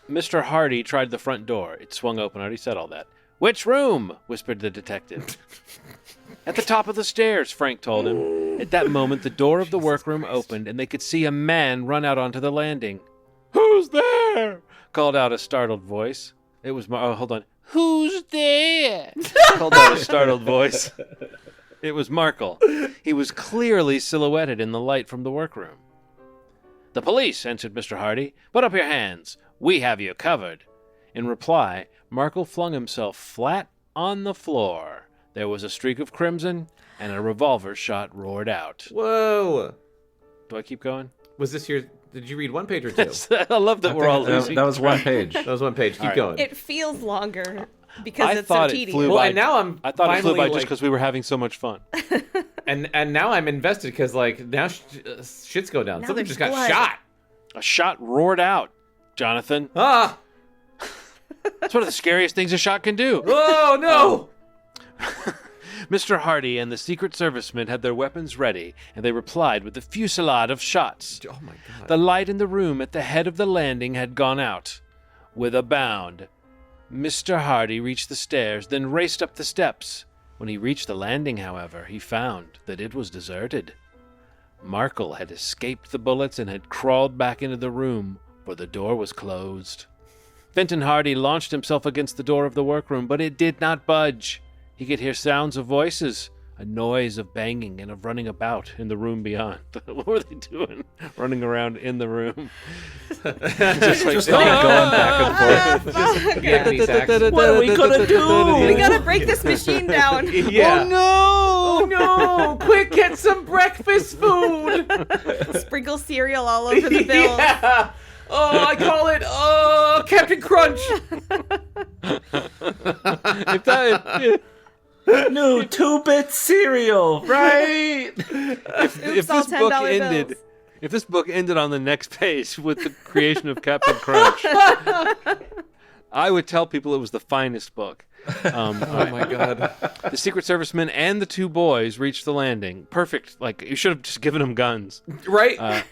Mr. Hardy tried the front door. It swung open. I already said all that. "Which room?" whispered the detective. "At the top of the stairs," Frank told him. At that moment, the door of the workroom opened, and they could see a man run out onto the landing. "Who's there?" called out a startled voice. It was hold on. "Who's there?" called out a startled voice. It was Markle. He was clearly silhouetted in the light from the workroom. "The police," answered Mr. Hardy. "Put up your hands. We have you covered." In reply, Markle flung himself flat on the floor. There was a streak of crimson, and a revolver shot roared out. Whoa. Do I keep going? Was this your... Did you read one page or two? I love that we're all losing. That was one page. That was one page. Keep going. It feels longer because I it's so thought it tedious. flew Well, by. and now I'm I thought it flew by finally, just like- because we were having so much fun. And now I'm invested because, like, now shit's going down. Now Something there's just got blood. shot. A shot roared out, Jonathan. Ah! That's one of the scariest things a shot can do. Oh, no! Mr. Hardy and the Secret Servicemen had their weapons ready, and they replied with a fusillade of shots. Oh, my God. The light in the room at the head of the landing had gone out. With a bound, Mr. Hardy reached the stairs, then raced up the steps. When he reached the landing, however, he found that it was deserted. Markle had escaped the bullets and had crawled back into the room, for the door was closed. Fenton Hardy launched himself against the door of the workroom, but it did not budge. He could hear sounds of voices, a noise of banging and of running about in the room beyond. What were they doing? Running around in the room. Just like going back and forth. Yappy sacks. What are we gonna do? We gotta break this machine down. Yeah. Oh no! Oh, no! Quick, get some breakfast food! Sprinkle cereal all over the bills. Yeah! Oh, I call it, Captain Crunch! If that, New 2-bit cereal, right? if all this book $10 ended, bills. if this book ended on the next page with the creation of Captain Crunch, I would tell people it was the finest book. Oh my God. The Secret Servicemen and the two boys reached the landing. Perfect. Like, you should have just given them guns. Right?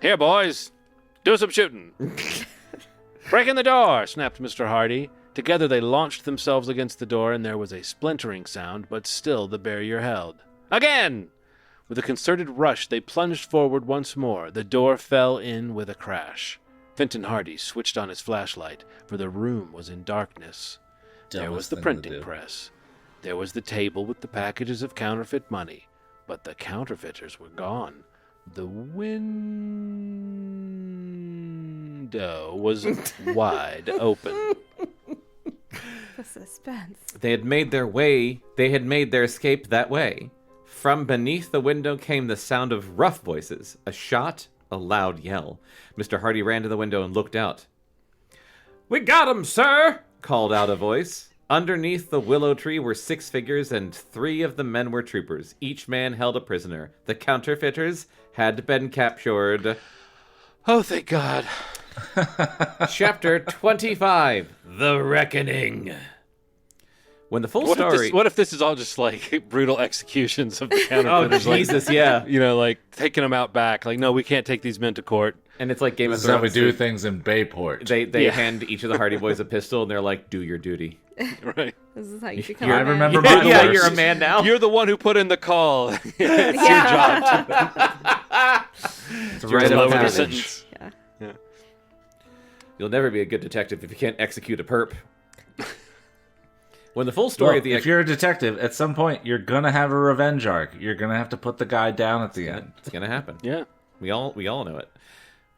Here, boys, do some shooting. Break in the door, snapped Mr. Hardy. Together they launched themselves against the door, and there was a splintering sound, but still the barrier held. Again! With a concerted rush, they plunged forward once more. The door fell in with a crash. Fenton Hardy switched on his flashlight, for the room was in darkness. There was the printing press. There was the table with the packages of counterfeit money, but the counterfeiters were gone. The window was wide open. The suspense. They had made their escape that way. From beneath the window came the sound of rough voices, a shot, a loud yell. Mr. Hardy ran to the window and looked out. "We got 'em, sir!" called out a voice. Underneath the willow tree were 6 figures, and 3 of the men were troopers. Each man held a prisoner. The counterfeiters had been captured. Oh, thank God. Chapter 25, The Reckoning. When the full What story... if this is all just like brutal executions of the Oh, counterfeiters? Jesus, yeah. You know, like taking them out back. Like, no, we can't take these men to court. And it's like Game of This is how we Thrones. do things in Bayport. They hand each of the Hardy Boys a pistol, and they're like, do your duty. Right. This is how you become. I a man. remember Yeah, my yeah, worst. you're a man now. You're the one who put in the call. It's your job It's to right lower up the passage. sentence. Yeah. You'll never be a good detective if you can't execute a perp. When the full story of the... if you're a detective, at some point, you're going to have a revenge arc. You're going to have to put the guy down at the end. It's going to happen. Yeah. We all know it.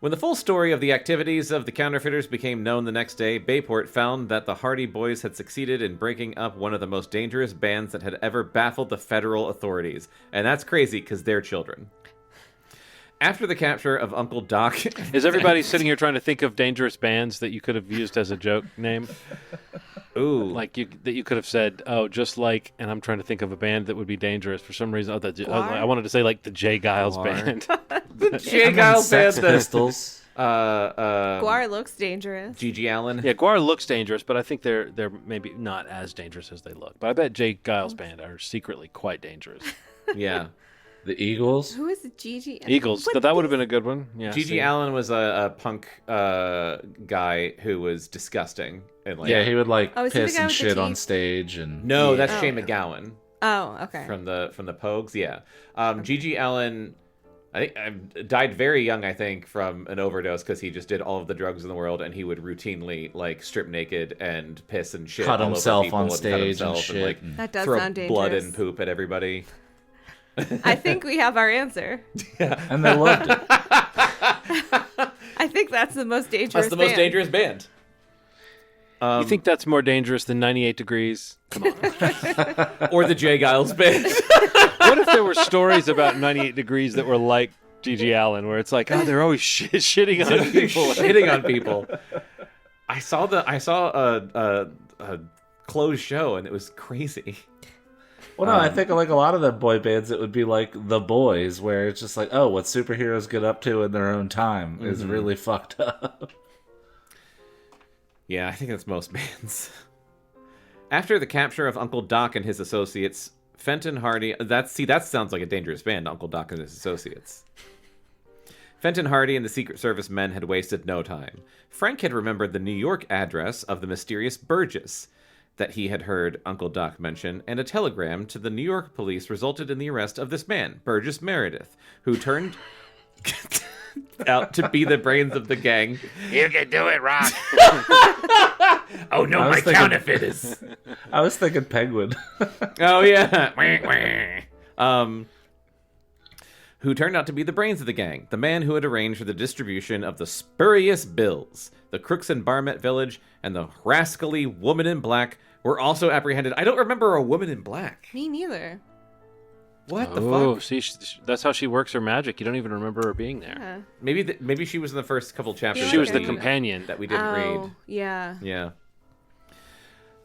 When the full story of the activities of the counterfeiters became known the next day, Bayport found that the Hardy Boys had succeeded in breaking up one of the most dangerous bands that had ever baffled the federal authorities. And that's crazy, because they're children. After the capture of Uncle Doc... Is everybody sitting here trying to think of dangerous bands that you could have used as a joke name? Ooh. Like that you could have said, oh, just like, and I'm trying to think of a band that would be dangerous for some reason. I wanted to say like the Jay Giles Band. Jay Giles Sex Band, Pistols. Guar looks dangerous. G.G. Allen. Yeah, Guar looks dangerous, but I think they're maybe not as dangerous as they look. But I bet Jay Giles Band are secretly quite dangerous. Yeah. The Eagles. Who is Gigi? Eagles. What That would have been a good one. Yeah. G.G. see. Allen was a punk guy who was disgusting. And like, Yeah, he would like Oh, is he the piss guy and with the shit on teeth? stage and No, that's Oh. Shane McGowan Oh, okay. from the Pogues. Yeah. G.G. Allen I think died very young, I think, from an overdose because he just did all of the drugs in the world, and he would routinely like strip naked and piss and shit, cut all himself over people on and cut stage himself and shit. like That does throw sound blood dangerous. and poop at everybody. I think we have our answer. And they loved it. I think that's the most dangerous. That's the most dangerous band. You think that's more dangerous than 98 Degrees? Come on. Or the Jay Giles band. What if there were stories about 98 Degrees that were like G.G. Allen, where it's like, oh, they're always shitting on people. Shitting on people. I saw a closed show, and it was crazy. Well, no, I think like a lot of the boy bands, it would be like The Boys, where it's just like, oh, what superheroes get up to in their own time is really fucked up. Yeah, I think that's most bands. After the capture of Uncle Doc and his associates, Fenton Hardy... that sounds like a dangerous band, Uncle Doc and his associates. Fenton Hardy and the Secret Service men had wasted no time. Frank had remembered the New York address of the mysterious Burgess that he had heard Uncle Doc mention, and a telegram to the New York police resulted in the arrest of this man, Burgess Meredith, who turned out to be the brains of the gang. You can do it, Rock. Oh no, my counterfeiters. I was thinking Penguin. Oh yeah. Who turned out to be the brains of the gang, the man who had arranged for the distribution of the spurious bills. The crooks in Barmet Village and the rascally woman in black were also apprehended. I don't remember a woman in black. Me neither. What the Oh, fuck? see, that's how she works her magic. You don't even remember her being there. Yeah. Maybe she was in the first couple chapters. She was that the we- companion. that we didn't read. Yeah. Yeah.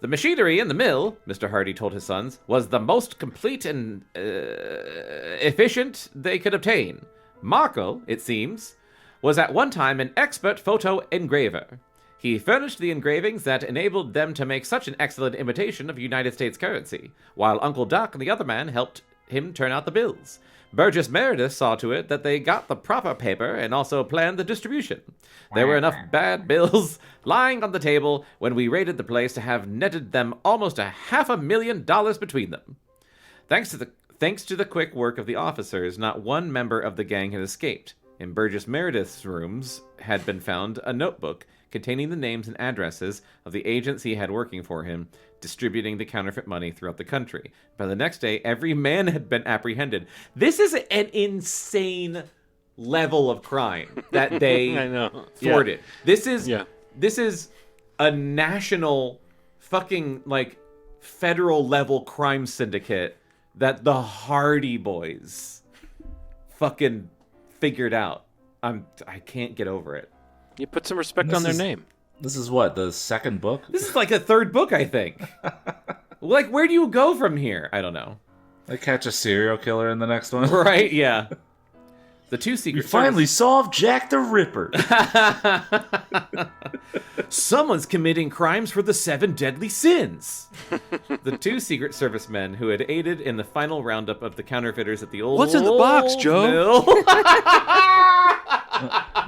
The machinery in the mill, Mr. Hardy told his sons, was the most complete and efficient they could obtain. Marco, it seems, was at one time an expert photo engraver. He furnished the engravings that enabled them to make such an excellent imitation of United States currency, while Uncle Doc and the other man helped him turn out the bills. Burgess Meredith saw to it that they got the proper paper and also planned the distribution. There were enough bad bills lying on the table when we raided the place to have netted them almost $500,000 between them. Thanks to the quick work of the officers, not one member of the gang had escaped. In Burgess Meredith's rooms had been found a notebook containing the names and addresses of the agents he had working for him, distributing the counterfeit money throughout the country. By the next day, every man had been apprehended. This is an insane level of crime that they I know. thwarted. Yeah. This is a national fucking like federal level crime syndicate that the Hardy Boys fucking figured out. I can't get over it. You put some respect on their name. This is what, the second book? This is like a third book, I think. Like, where do you go from here? I don't know. They catch a serial killer in the next one. Right? Yeah. The two Secret You finally solved Jack the Ripper. Someone's committing crimes for the 7 deadly sins. The two Secret Service men who had aided in the final roundup of the counterfeiters at the old What's in the box, Joe? mill.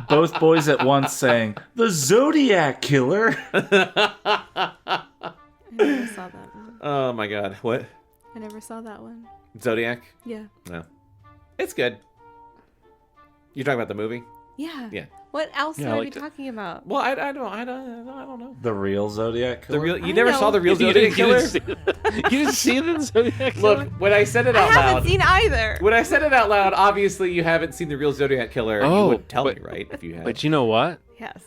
Both boys at once saying, "The Zodiac Killer." I never saw that one. Oh my god, what? I never saw that one. Zodiac? Yeah. No. It's good. You're talking about the movie? Yeah. Yeah. What else Yeah, I are we liked it. talking about? Well, I don't know. The real Zodiac Killer. The real, you I never know. saw the real You Zodiac didn't Killer? see it? You didn't see it in Zodiac Killer? Look, when I said it I out haven't loud, seen either. when I said it out loud, obviously you haven't seen the real Zodiac Killer. You Oh, would tell but- me, right? If you had. But you know what? Yes.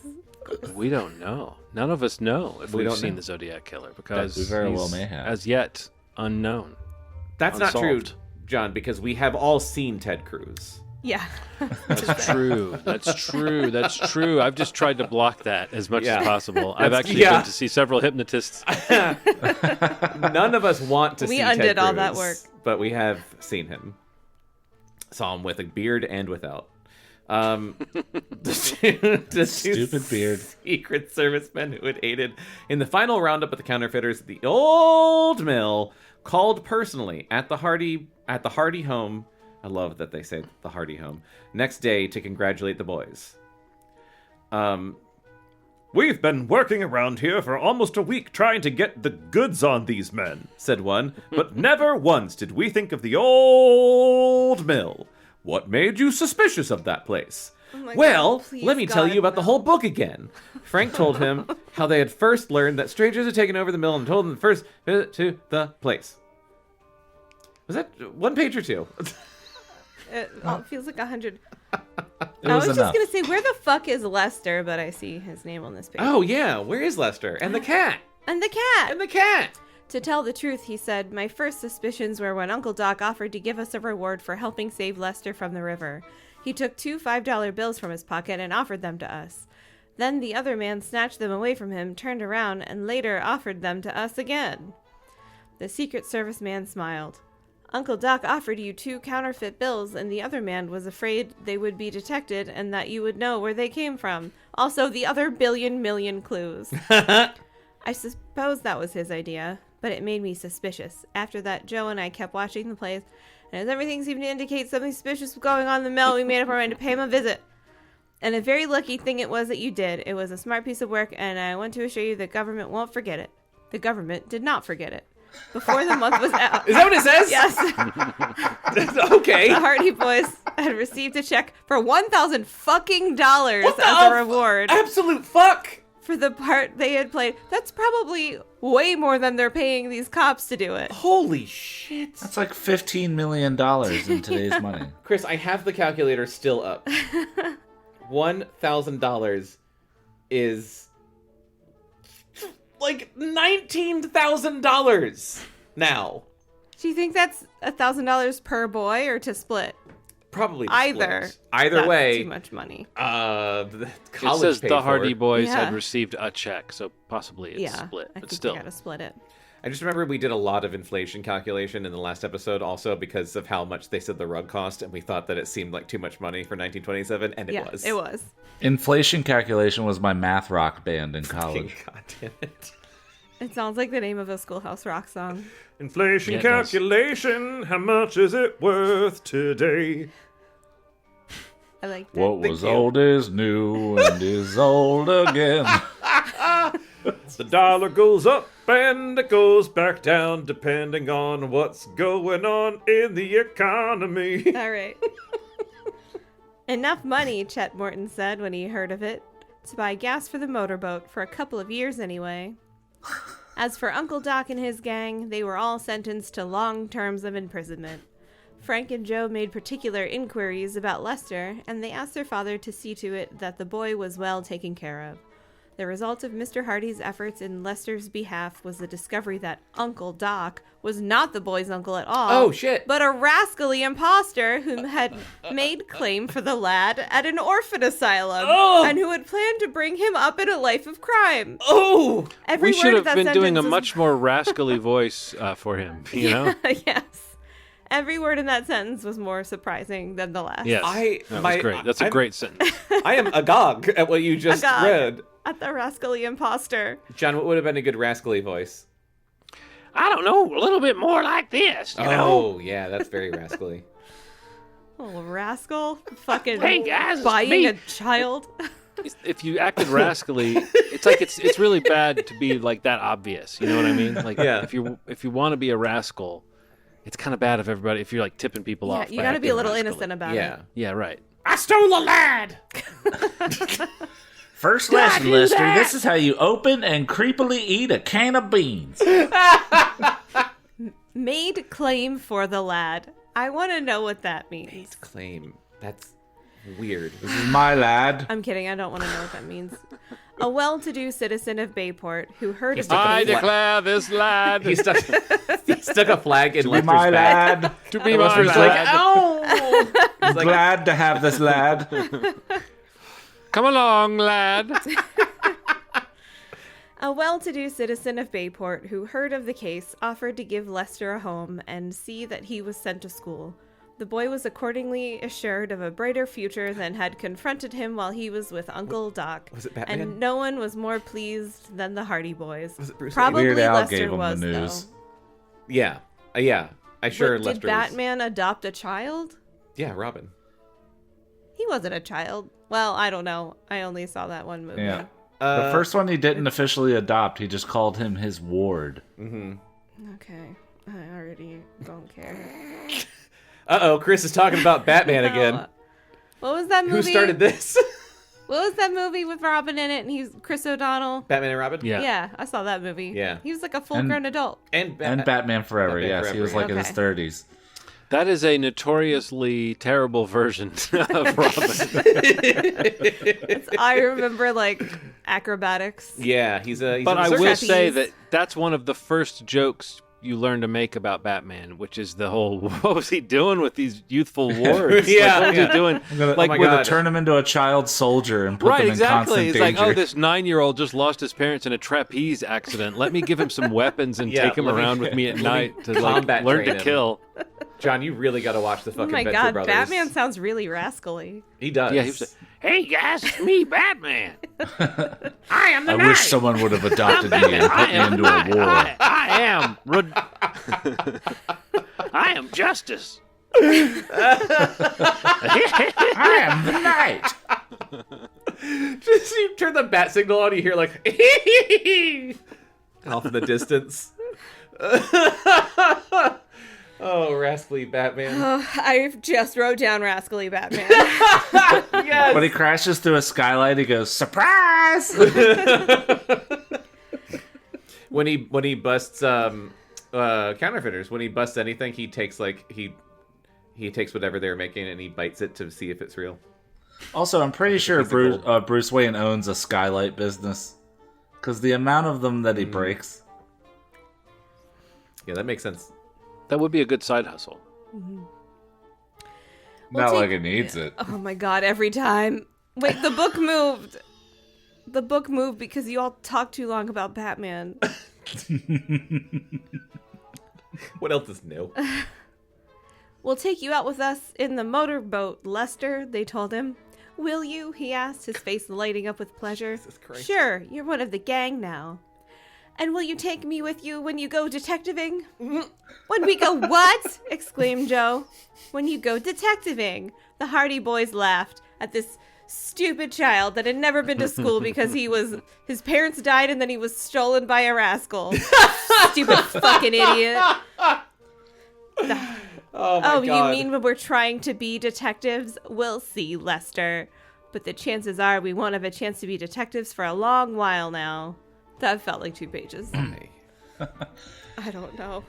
We don't know. None of us know if We we've don't seen know. the Zodiac Killer because we very well he's, may have. as yet, unknown. That's not true, unsolved. John, because we have all seen Ted Cruz. Yeah. That's true. That's true. That's true. I've just tried to block that as much Yeah. as possible. I've That's- actually yeah. been to see several hypnotists. None of us want to We see Ted undid all Cruz, that work. but we have seen him. Saw him with a beard and without. The two Stupid beard. Secret Servicemen who had aided in the final roundup of the counterfeiters at the old mill called personally at the Hardy home. I love that they say the Hardy home. Next day to congratulate the boys. We've been working around here for almost a week trying to get the goods on these men, said one, but never once did we think of the old mill. What made you suspicious of that place? Oh my Well, God, please, let me tell God, you about the no. whole book again. Frank told him how they had first learned that strangers had taken over the mill and told them the first visit to the place. Was that 1 page or 2? It feels like 100. It I was was just enough. going to say, where the fuck is Lester? But I see his name on this page. Oh, yeah. Where is Lester? And the cat. And the cat. And the cat. To tell the truth, he said, my first suspicions were when Uncle Doc offered to give us a reward for helping save Lester from the river. He took 2 $5 bills from his pocket and offered them to us. Then the other man snatched them away from him, turned around, and later offered them to us again. The Secret Service man smiled. Uncle Doc offered you 2 counterfeit bills, and the other man was afraid they would be detected and that you would know where they came from. Also, the other million clues. I suppose that was his idea, but it made me suspicious. After that, Joe and I kept watching the place, and as everything seemed to indicate something suspicious was going on in the mill, we made up our mind to pay him a visit. And a very lucky thing it was that you did. It was a smart piece of work, and I want to assure you the government won't forget it. The government did not forget it. Before the month was out. Is that what it says? Yes. Okay. The Hardy Boys had received a check for $1,000 fucking dollars as a reward Absolute fuck. for the part they had played. That's probably way more than they're paying these cops to do it. Holy shit. That's like $15 million in today's money. Chris, I have the calculator still up. $1,000 is like $19,000 now. Do you think that's $1,000 per boy or to split? Probably Either. split. Either That's way, too much money. The It college says paid the for Hardy it. Boys Yeah. had received a check, so possibly it's split. I But think still, you gotta split it. I just remember we did a lot of inflation calculation in the last episode, also because of how much they said the rug cost, and we thought that it seemed like too much money for 1927, and it was. It was. Inflation calculation was my math rock band in college. God damn it. It sounds like the name of a Schoolhouse Rock song. Inflation Yeah, it does. calculation, how much is it worth today? I like that. What was old is new and is old again. The dollar goes up and it goes back down depending on what's going on in the economy. All right. Enough money, Chet Morton said when he heard of it, to buy gas for the motorboat for a couple of years anyway. As for Uncle Doc and his gang, they were all sentenced to long terms of imprisonment. Frank and Joe made particular inquiries about Lester, and they asked their father to see to it that the boy was well taken care of. The result of Mr. Hardy's efforts in Lester's behalf was the discovery that Uncle Doc was not the boy's uncle at all. Oh, shit. But a rascally imposter who had made claim for the lad at an orphan asylum and who had planned to bring him up in a life of crime. Oh! Every we word should of have that been doing a sentence is- much more rascally voice for him, you know? Yes. Every word in that sentence was more surprising than the last. Yes, that was great. That's a great sentence. I am agog at what you just Agog. read. At the rascally imposter. John, what would have been a good rascally voice? I don't know, a little bit more like this, you know? Oh, yeah, that's very rascally. Little rascal. Fucking Hey, guys, it's buying me. a child. If you acted rascally, it's like it's really bad to be like that obvious. You know what I mean? Like, Yeah. if you want to be a rascal, it's kind of bad if you're like tipping people Yeah, off. you by gotta be acting a little rascally. innocent about Yeah. it. Yeah, right. I stole the lad! First Did I lesson, do Lester. that? This is how you open and creepily eat a can of beans. Made claim for the lad. I want to know what that means. Made claim. That's weird. This is my lad. I'm kidding. I don't want to know what that means. A well-to-do citizen of Bayport who heard of stuck the a I case. declare this lad He stuck a flag in Be Lester's my back. lad. to be my Lester's like, lad. ow! He's like, Glad to have this lad. Come along, lad. A well-to-do citizen of Bayport who heard of the case offered to give Lester a home and see that he was sent to school. The boy was accordingly assured of a brighter future than had confronted him while he was with Uncle Doc. Was it Batman? And no one was more pleased than the Hardy Boys. Was it Bruce Wayne? Probably Weird Al Lester gave him the was, news. though. yeah. Yeah. I sure But Lester did Batman adopt a child? Yeah, Robin. He wasn't a child. Well, I don't know. I only saw that one movie. Yeah. The first one he didn't officially adopt. He just called him his ward. Okay. I already don't care. Uh-oh, Chris is talking about Batman again. What was that movie? Who started this? What was that movie with Robin in it? And he's Chris O'Donnell. Batman and Robin? Yeah. Yeah, I saw that movie. Yeah. He was like a full-grown adult. And Batman Forever. Batman yes, Forever, he was like in his 30s. That is a notoriously terrible version of Robin. I remember like acrobatics. Yeah, he's a But I will trapeze. say that that's one of the first jokes you learn to make about Batman, which is the whole, what was he doing with these youthful wards? Yeah, Like, what was yeah. he doing? We're Like, my going God. to turn him into a child soldier and put right, them in exactly. constant It's danger. like, oh, this 9-year-old just lost his parents in a trapeze accident. Let me give him some weapons and Yeah, take him let me- around with me at let me night to like combat learn to train him. kill. John, you really got to watch the Oh fucking my Venture god, Brothers. Batman sounds really rascally. He does. Yeah, he was like, hey guys, it's me, Batman. I am the I knight. wish someone would have adopted me and put me into a war. I am. I am justice. I am the knight. Just you turn the bat signal on, you hear like off in the distance. Oh, rascally Batman. I just wrote down rascally Batman. Yes. When he crashes through a skylight, he goes, surprise! When he busts counterfeiters, when he busts anything, he takes like he takes whatever they're making and he bites it to see if it's real. Also, I'm pretty sure Physical. Bruce Wayne owns a skylight business. Because the amount of them that he breaks. Yeah, that makes sense. That would be a good side hustle. Not like it needs it. Oh my god, every time. Wait, the book moved. The book moved because you all talked too long about Batman. What else is new? We'll take you out with us in the motorboat, Lester, they told him. Will you? He asked, his face lighting up with pleasure. Jesus Christ. Sure, you're one of the gang now. And will you take me with you when you go detectiving? When we go what? Exclaimed Joe. When you go detectiving. The Hardy Boys laughed at this stupid child that had never been to school because his parents died and then he was stolen by a rascal. Stupid fucking idiot. Oh my God. You mean when we're trying to be detectives? We'll see, Lester. But the chances are we won't have a chance to be detectives for a long while now. That felt like 2 pages. I don't know.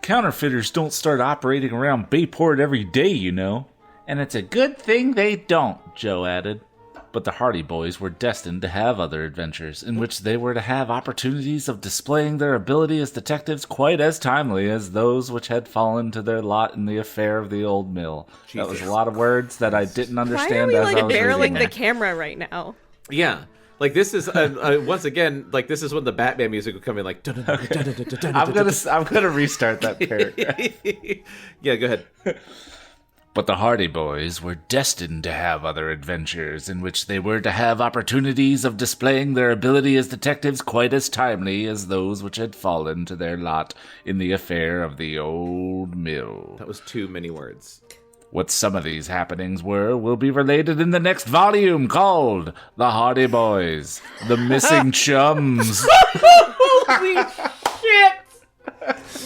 Counterfeiters don't start operating around Bayport every day, you know. And it's a good thing they don't, Joe added. But the Hardy Boys were destined to have other adventures, in which they were to have opportunities of displaying their ability as detectives quite as timely as those which had fallen to their lot in the affair of the old mill. That was a lot of words that I didn't Why understand are we as like I was barreling reading the them. camera right now? Yeah. Like this is once again like this is when the Batman music would come in like. I'm gonna restart that paragraph. Yeah, go ahead. But the Hardy Boys were destined to have other adventures in which they were to have opportunities of displaying their ability as detectives quite as timely as those which had fallen to their lot in the affair of the old mill. That was too many words. What some of these happenings were will be related in the next volume called The Hardy Boys, The Missing Chums. Holy shit!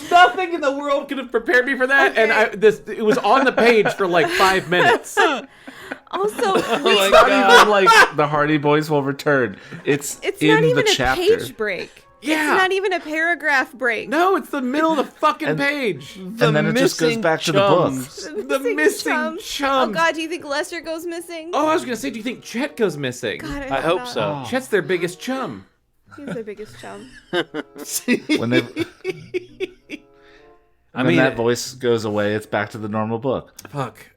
Nothing in the world could have prepared me for that, Okay. and it was on the page for like 5 minutes. Also, It's not even like The Hardy Boys will return. It's it's in not even the a chapter. page break. Yeah. It's not even a paragraph break. No, it's the middle of the fucking page. And then it just goes back to the book. The missing chums. Oh god, do you think Lester goes missing? Oh, I was gonna say, do you think Chet goes missing? God, I hope not. so. Chet's their biggest chum. He's their biggest chum. When they, I when mean, that voice goes away, it's back to the normal book. Fuck.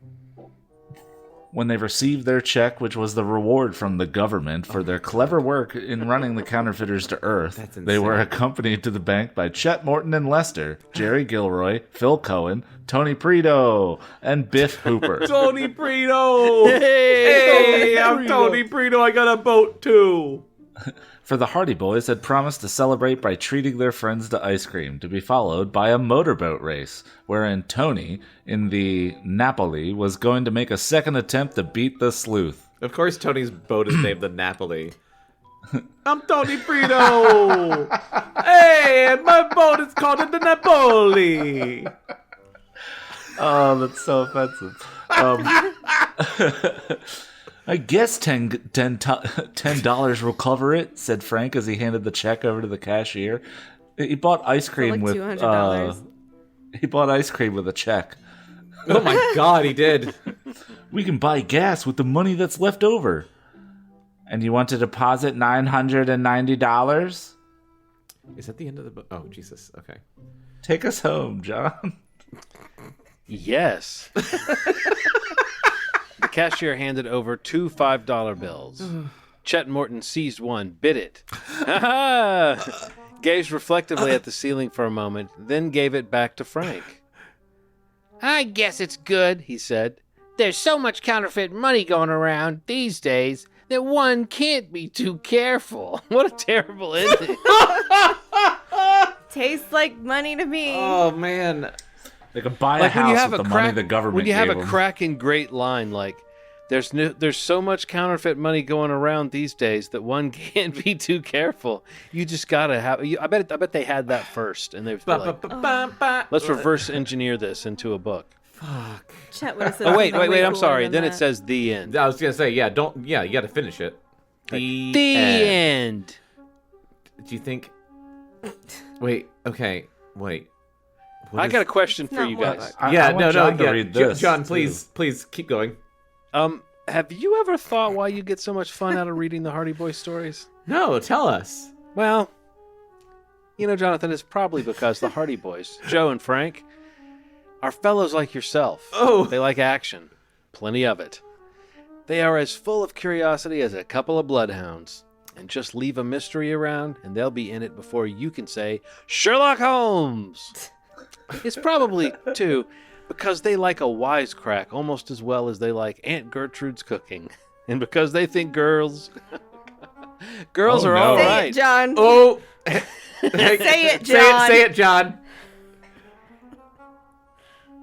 When they received their check, which was the reward from the government for their clever work in running the counterfeiters to Earth, That's they were insane. accompanied to the bank by Chet Morton and Lester, Jerry Gilroy, Phil Cohen, Tony Prito, and Biff Hooper. Tony Prito! Hey, I'm Tony Prito. I got a boat too. For the Hardy Boys had promised to celebrate by treating their friends to ice cream, to be followed by a motorboat race, wherein Tony, in the Napoli, was going to make a second attempt to beat the sleuth. Of course, Tony's boat is named the Napoli. I'm Tony Prito. Hey, and my boat is called the Napoli. Oh, that's so offensive. I guess $10 will cover it, said Frank as he handed the check over to the cashier. He bought ice cream with $200. He bought ice cream with a check. Oh my god, he did. We can buy gas with the money that's left over. And you want to deposit $990? Is that the end of the book? Oh, Jesus. Okay. Take us home, John. Yes. The cashier handed over 2 $5 bills. Chet Morton seized one, bit it. Gazed reflectively at the ceiling for a moment, then gave it back to Frank. I guess it's good, he said. There's so much counterfeit money going around these days that one can't be too careful. What a terrible ending. Tastes like money to me. Oh, man. They could buy a house with the money the government when you have gave a them. cracking great line like, there's so much counterfeit money going around these days that one can't be too careful. You just gotta have. I bet they had that first, and they've like, let's reverse engineer this into a book. Fuck. Chet would have said Oh wait, something way I'm cooler sorry. than Then it that. says the end. I was gonna say, you gotta finish it. The end. Do you think? Wait. Okay. Wait. What I is- got a question for not you what- guys. I want John to read this, John, too. please keep going. Have you ever thought why you get so much fun out of reading the Hardy Boys stories? No, tell us. Well, Jonathan, it's probably because the Hardy Boys, Joe and Frank, are fellows like yourself. Oh. They like action. Plenty of it. They are as full of curiosity as a couple of bloodhounds. And just leave a mystery around, and they'll be in it before you can say, Sherlock Holmes! It's probably, too, because they like a wisecrack almost as well as they like Aunt Gertrude's cooking. And because they think girls are no. all Say right. it, John. Oh. Say it, John. Say it, John.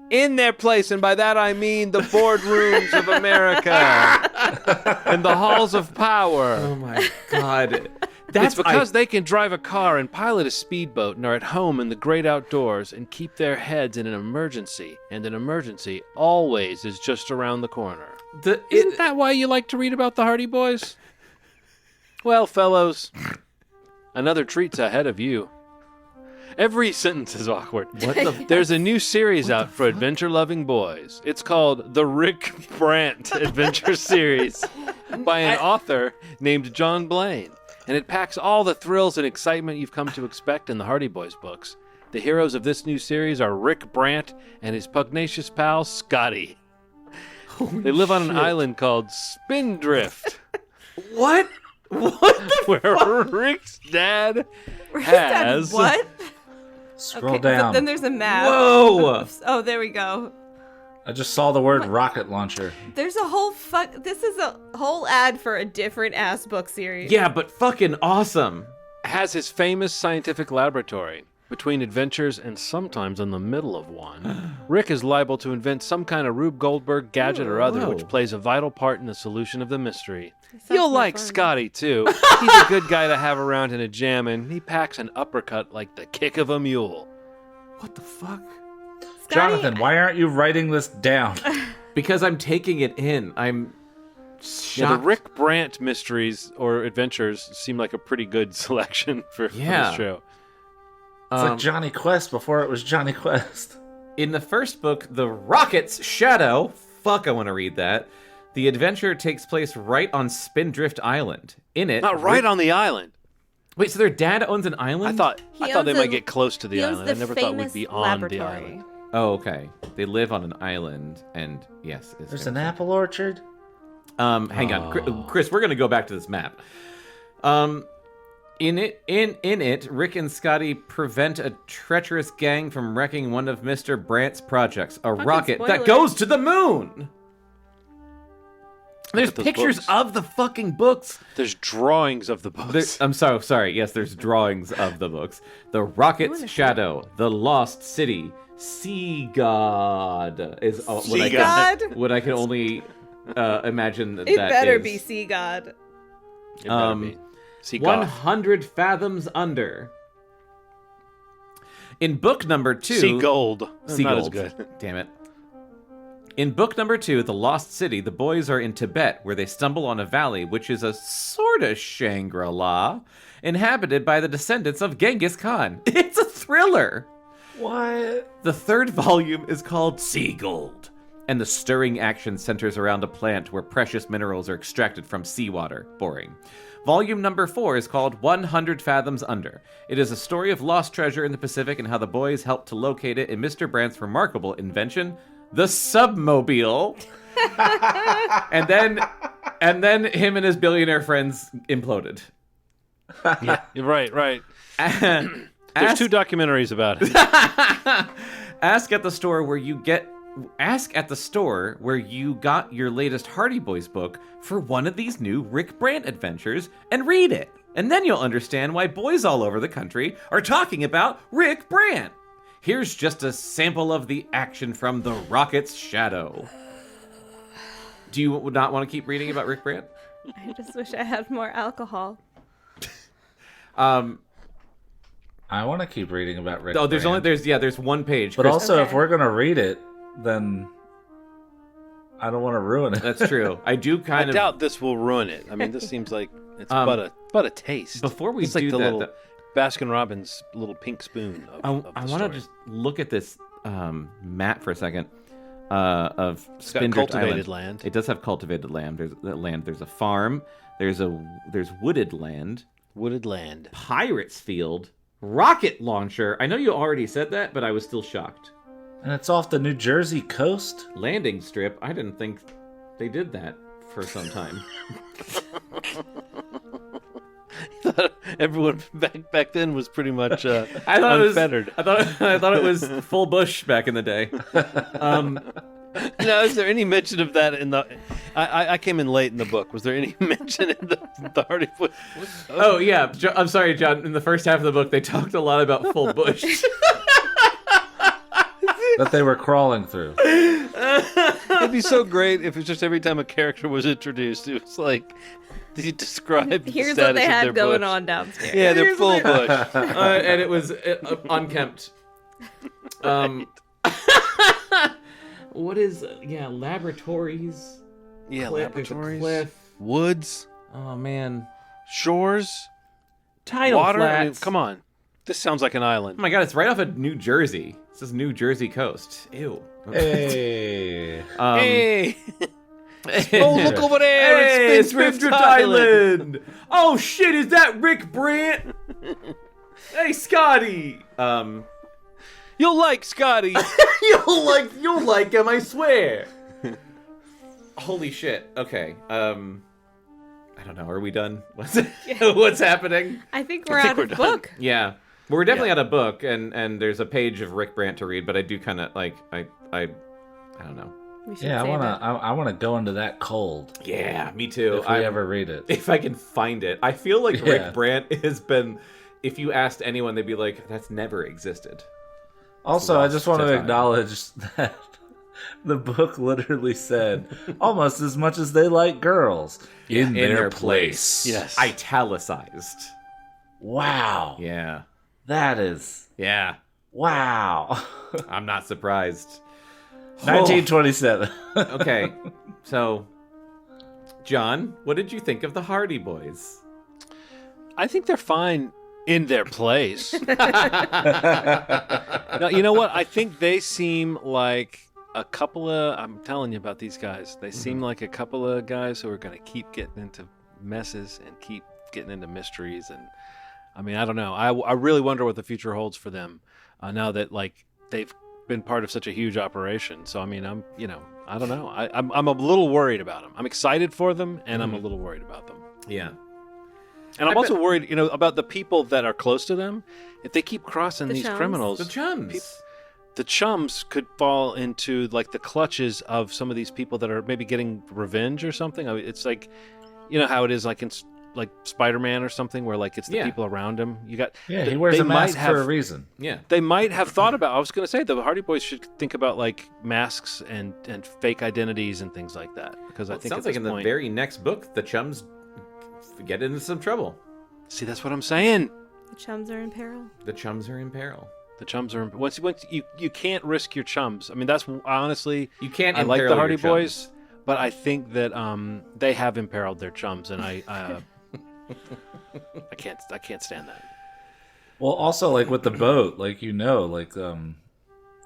In their place, and by that I mean the boardrooms of America and the halls of power. Oh my god. It's because they can drive a car and pilot a speedboat and are at home in the great outdoors and keep their heads in an emergency. And an emergency always is just around the corner. Isn't that why you like to read about the Hardy Boys? Well, fellows, another treat's ahead of you. Every sentence is awkward. There's a new series out for adventure-loving boys. It's called the Rick Brant Adventure Series by an author named John Blaine. And it packs all the thrills and excitement you've come to expect in the Hardy Boys books. The heroes of this new series are Rick Brant and his pugnacious pal, Scotty. They live on an island called Spindrift. What? What the where Rick's dad has... What? Scroll Okay, down. Then there's a map. Whoa! Oh, there we go. I just saw the word rocket launcher. There's a whole This is a whole ad for a different ass book series. Yeah, but fucking awesome. Has his famous scientific laboratory. Between adventures and sometimes in the middle of one, Rick is liable to invent some kind of Rube Goldberg gadget or other Whoa. which plays a vital part in the solution of the mystery. Sounds You'll no like fun. Scotty, too. He's a good guy to have around in a jam, and he packs an uppercut like the kick of a mule. What the fuck? Scotty, Jonathan, why aren't you writing this down? Because I'm taking it in. I'm shocked. Yeah, the Rick Brant mysteries or adventures seem like a pretty good selection for this show. It's like Johnny Quest before it was Johnny Quest. In the first book, The Rocket's Shadow, fuck, I want to read that. The adventure takes place right on Spindrift Island. In it... Not right on the island. Wait, so their dad owns an island? I thought they owns might a- get close to the he owns island. the I never thought we'd famous be on laboratory. the island. Oh, okay. They live on an island, and yes. There's an apple orchard. Hang on. Chris, we're going to go back to this map. In it, Rick and Scotty prevent a treacherous gang from wrecking one of Mr. Brant's projects, a rocket that spoiler. goes to the moon. There's at those pictures books. of the fucking books. There's drawings of the books. I'm sorry. Yes, there's drawings of the books. The Rocket's Shadow, The Lost City, Sea God is Sea God? what I can only imagine that It better is. be Sea God. It better be. See Goth. 100 Fathoms Under. In book number 2... See Gold. Sea Not Gold. as good. Damn it. In book number 2, The Lost City, the boys are in Tibet, where they stumble on a valley, which is a sort of Shangri-La, inhabited by the descendants of Genghis Khan. It's a thriller! What? The 3rd volume is called Sea Gold, and the stirring action centers around a plant where precious minerals are extracted from seawater. Boring. Volume number 4 is called 100 Fathoms Under. It is a story of lost treasure in the Pacific and how the boys helped to locate it in Mr. Brandt's remarkable invention, the submobile. and then him and his billionaire friends imploded. Yeah, right. There's 2 documentaries about it. Ask at the store where you got your latest Hardy Boys book for one of these new Rick Brandt adventures and read it. And then you'll understand why boys all over the country are talking about Rick Brandt. Here's just a sample of the action from The Rocket's Shadow. Do you not want to keep reading about Rick Brandt? I just wish I had more alcohol. I want to keep reading about Rick. Oh, there's Brandt. there's one page. But Chris, also, Okay. if we're gonna read it, then I don't want to ruin it. that's true. I do I kind of doubt this will ruin it. I mean, this seems like it's but a taste. before we it's like do the that. little Baskin Robbins little pink spoon. I Of the want to story. just look at this map for a second of It's got Spindrift cultivated Island. land. It does have cultivated land. There's a farm. There's wooded land. Wooded land. Pirates Field. Rocket launcher. I know you already said that, but I was still shocked. And it's off the New Jersey coast. Landing strip. I didn't think they did that for some time. Everyone back then was pretty much I thought unfettered. I thought it was full bush back in the day. Now, is there any mention of that in the? I came in late in the book. Was there any mention in the Hardy Boys? Oh yeah, I'm sorry, John. In the first half of the book, they talked a lot about full bush. That they were crawling through. It'd be so great if it's just every time a character was introduced, it was like you described. Here's the what they status of had their going bush. on downstairs. Yeah, they're full bush. And it was unkempt. What is laboratories? Yeah, Cliff, there's a laboratories, cliff. woods, Oh man, shores, tidal water. flats. I mean, come on, this sounds like an island. Oh my god, it's right off of New Jersey. This is New Jersey coast. Ew. Hey. Hey, oh look over there! Hey, it's Spindrift Island. Oh shit, is that Rick Brandt? Hey, Scotty. You'll like Scotty. You'll like him, I swear. Holy shit. Okay. I don't know. Are we done? What's happening? I think we're think out we're of done. book. Yeah. Well, we're definitely out of book, and there's a page of Rick Brandt to read, but I do kind of like I don't know. We should Yeah, save it. I wanna go into that cold. Yeah, me too. If we ever read it. If I can find it, I feel like Yeah. Rick Brandt has been. If you asked anyone, they'd be like, "That's never existed." Also, I lost just want to to time. acknowledge that the book literally said almost as much as they like girls in their place. Yes. Italicized. Wow. Yeah. That is Yeah. wow. I'm not surprised. 1927. Okay. So, John, what did you think of the Hardy Boys? I think they're fine in their place. Now, you know what? I think they seem like a couple of. I'm telling you about these guys. They seem like a couple of guys who are going to keep getting into messes and keep getting into mysteries. And I mean, I don't know. I really wonder what the future holds for them now that like they've been part of such a huge operation. So I mean, I don't know. I'm a little worried about them. I'm excited for them, and I'm a little worried about them. Yeah. And I'm also worried, about the people that are close to them. If they keep crossing The these chums. criminals, The chums. the chums could fall into like the clutches of some of these people that are maybe getting revenge or something. I mean, it's like, you know how it is like in like Spider-Man or something, where like it's the Yeah. people around him. You got Yeah, he wears they a might mask have- for a reason. Yeah. They might have thought about. I was going to say the Hardy Boys should think about like masks and fake identities and things like that, because Well, I it think sounds at like this in the point, very next book, the chums get into some trouble. see, that's what I'm saying. The chums are in peril. The chums are in peril. The chums are once you can't risk your chums. I mean, that's honestly You can't I like imperil the your Hardy chums. Boys, but I think that they have imperiled their chums, and I can't stand that. Well, also like with the boat, like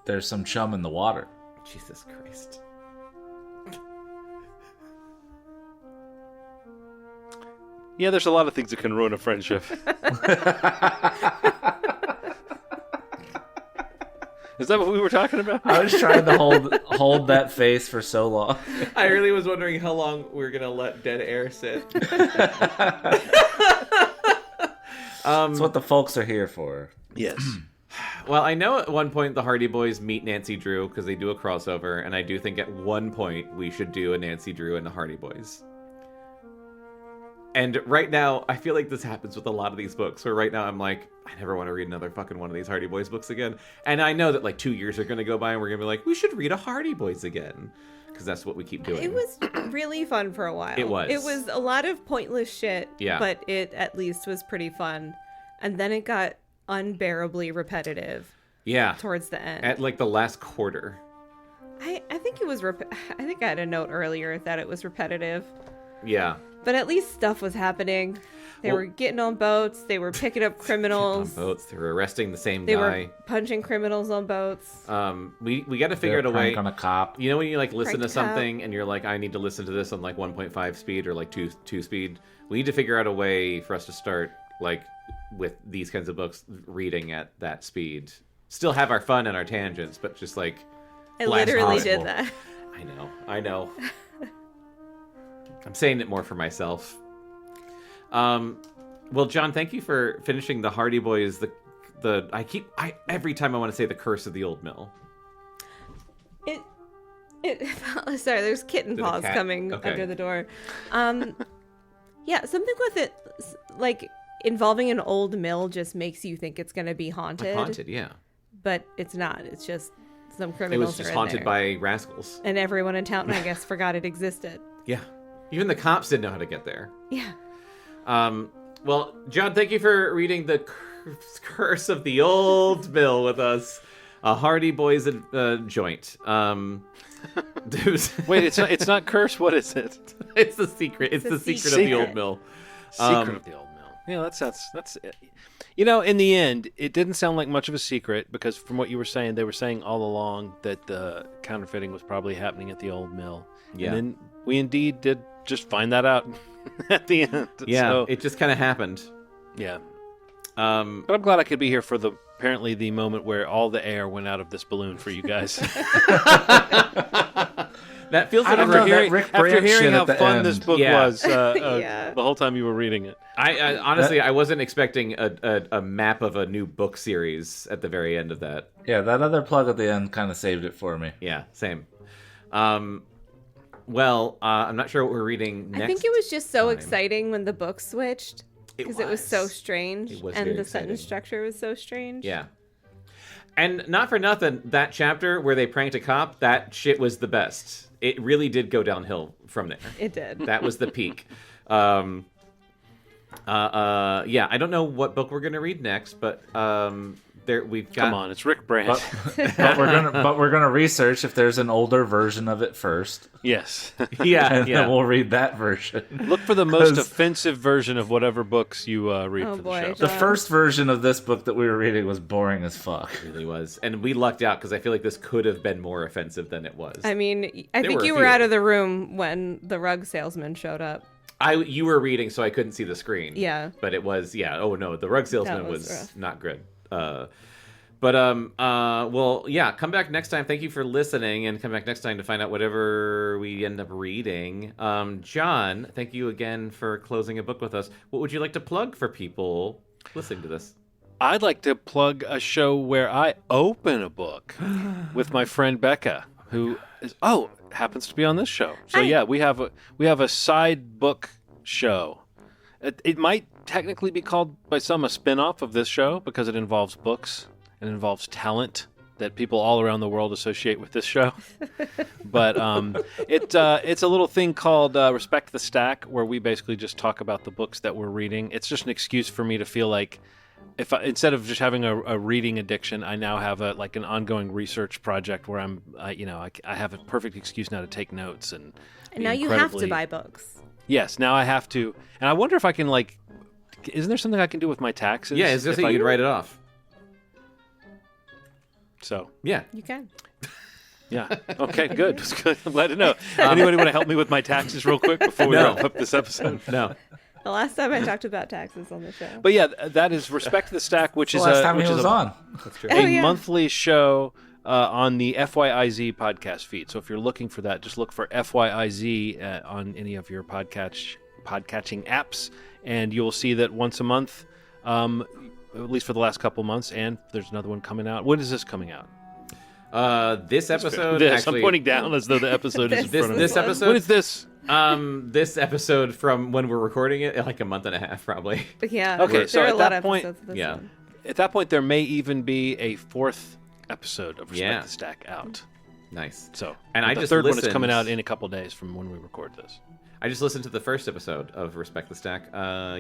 there's some chum in the water. Jesus Christ. Yeah, there's a lot of things that can ruin a friendship. Is that what we were talking about? I was trying to hold that face for so long. I really was wondering how long we were going to let dead air sit. That's what the folks are here for. Yes. Well, I know at one point the Hardy Boys meet Nancy Drew because they do a crossover, and I do think at one point we should do a Nancy Drew and the Hardy Boys. And right now, I feel like this happens with a lot of these books, where right now I'm like, I never want to read another fucking one of these Hardy Boys books again. And I know that like 2 years are going to go by and we're going to be like, we should read a Hardy Boys again. Because that's what we keep doing. It was really fun for a while. It was. It was a lot of pointless shit, Yeah. but it at least was pretty fun. And then it got unbearably repetitive Yeah. towards the end. At like the last quarter. I think it was. I think I had a note earlier that it was repetitive, Yeah. but at least stuff was happening. They Well- were getting on boats. They were picking up criminals. On boats. They were arresting the same They guy. were punching criminals on boats. We got to figure out a way. on a cop. You know when you like listen Crank to it something and you're like, I need to listen to this on like 1.5 speed or like 2 speed. We need to figure out a way for us to start like with these kinds of books reading at that speed. Still have our fun and our tangents, but just like I blast literally possible. did that. I know. I'm saying it more for myself. Well, John, thank you for finishing the Hardy Boys. Every time I want to say the Curse of the Old Mill. Sorry, there's kitten Did a paws cat- coming okay. under the door. Yeah, something with it, like involving an old mill, just makes you think it's gonna be haunted. Like haunted, yeah. But it's not. It's just some It criminals was just are in haunted there. by rascals. And everyone in town, I guess, forgot it existed. Yeah. Even the cops didn't know how to get there. Yeah. Well, John, thank you for reading the Curse of the Old Mill with us. A Hardy Boys joint. Wait, it's not curse. What is it? It's the secret. It's the secret of the Old Mill. Secret of the Old Mill. Yeah, that's. You know, in the end, it didn't sound like much of a secret because from what you were saying, they were saying all along that the counterfeiting was probably happening at the Old Mill. Yeah. And then we indeed did just find that out at the end. Yeah, So, it just kind of happened. yeah. But I'm glad I could be here for apparently the moment where all the air went out of this balloon for you guys. That feels like I don't a know, very- that Rick After Branch hearing shit how at the fun end. this book Yeah. was Yeah. the whole time you were reading it. I honestly, I wasn't expecting a map of a new book series at the very end of that. Yeah, that other plug at the end kind of saved it for me. Yeah, same. Well, I'm not sure what we're reading next. I think it was just so time. exciting when the book switched because it was so strange It was and very the sentence exciting. structure was so strange. Yeah. And not for nothing, that chapter where they pranked a cop, that shit was the best. It really did go downhill from there. It did. That was the peak. Yeah, I don't know what book we're gonna read next, but we've got. Come on, it's Rick Branch. But we're gonna research if there's an older version of it first, Yes. Yeah, and yeah. then we'll read that version. Look for the most 'Cause- offensive version of whatever books you read Oh, for boy. the show. The first version of this book that we were reading was boring as fuck. It really was, and we lucked out because I feel like this could have been more offensive than it was. I mean, I There think were a you few. were out of the room when the rug salesman showed up. You were reading, so I couldn't see the screen. Yeah. But it was, oh no, the rug salesman That was was rough. not good. Well, yeah, come back next time. Thank you for listening, and come back next time to find out whatever we end up reading. John, thank you again for closing a book with us. What would you like to plug for people listening to this? I'd like to plug a show where I open a book with my friend Bekah, who happens to be on this show. So yeah, we have a side book show. It might technically be called by some a spin-off of this show because it involves books and involves talent that people all around the world associate with this show. But it's a little thing called Respect the Stack, where we basically just talk about the books that we're reading. It's just an excuse for me to feel like instead of just having a reading addiction, I now have an ongoing research project where I have a perfect excuse now to take notes and now you have to buy books. Yes, now I have to, and I wonder if I can isn't there something I can do with my taxes? Yeah, it's just that you can write it off. So yeah, you can. Yeah. Okay. Good. I'm glad to know. Anybody want to help me with my taxes real quick before we wrap up this episode? No. The last time I talked about taxes on the show. But yeah, that is Respect the Stack, which is last time he was on. That's true. A monthly show on the FYIZ podcast feed. So if you're looking for that, just look for FYIZ on any of your podcatching apps, and you'll see that once a month, at least for the last couple months, and there's another one coming out. When is this coming out? This episode. I'm pointing down as though the episode is in front of me. This episode. When is this? This episode from when we're recording it, like a month and a half, probably. Yeah. Okay, so at that point, one. At that point, there may even be a 4th episode of Respect the Stack out. Nice. So, and the third one is coming out in a couple days from when we record this. I just listened to the first episode of Respect the Stack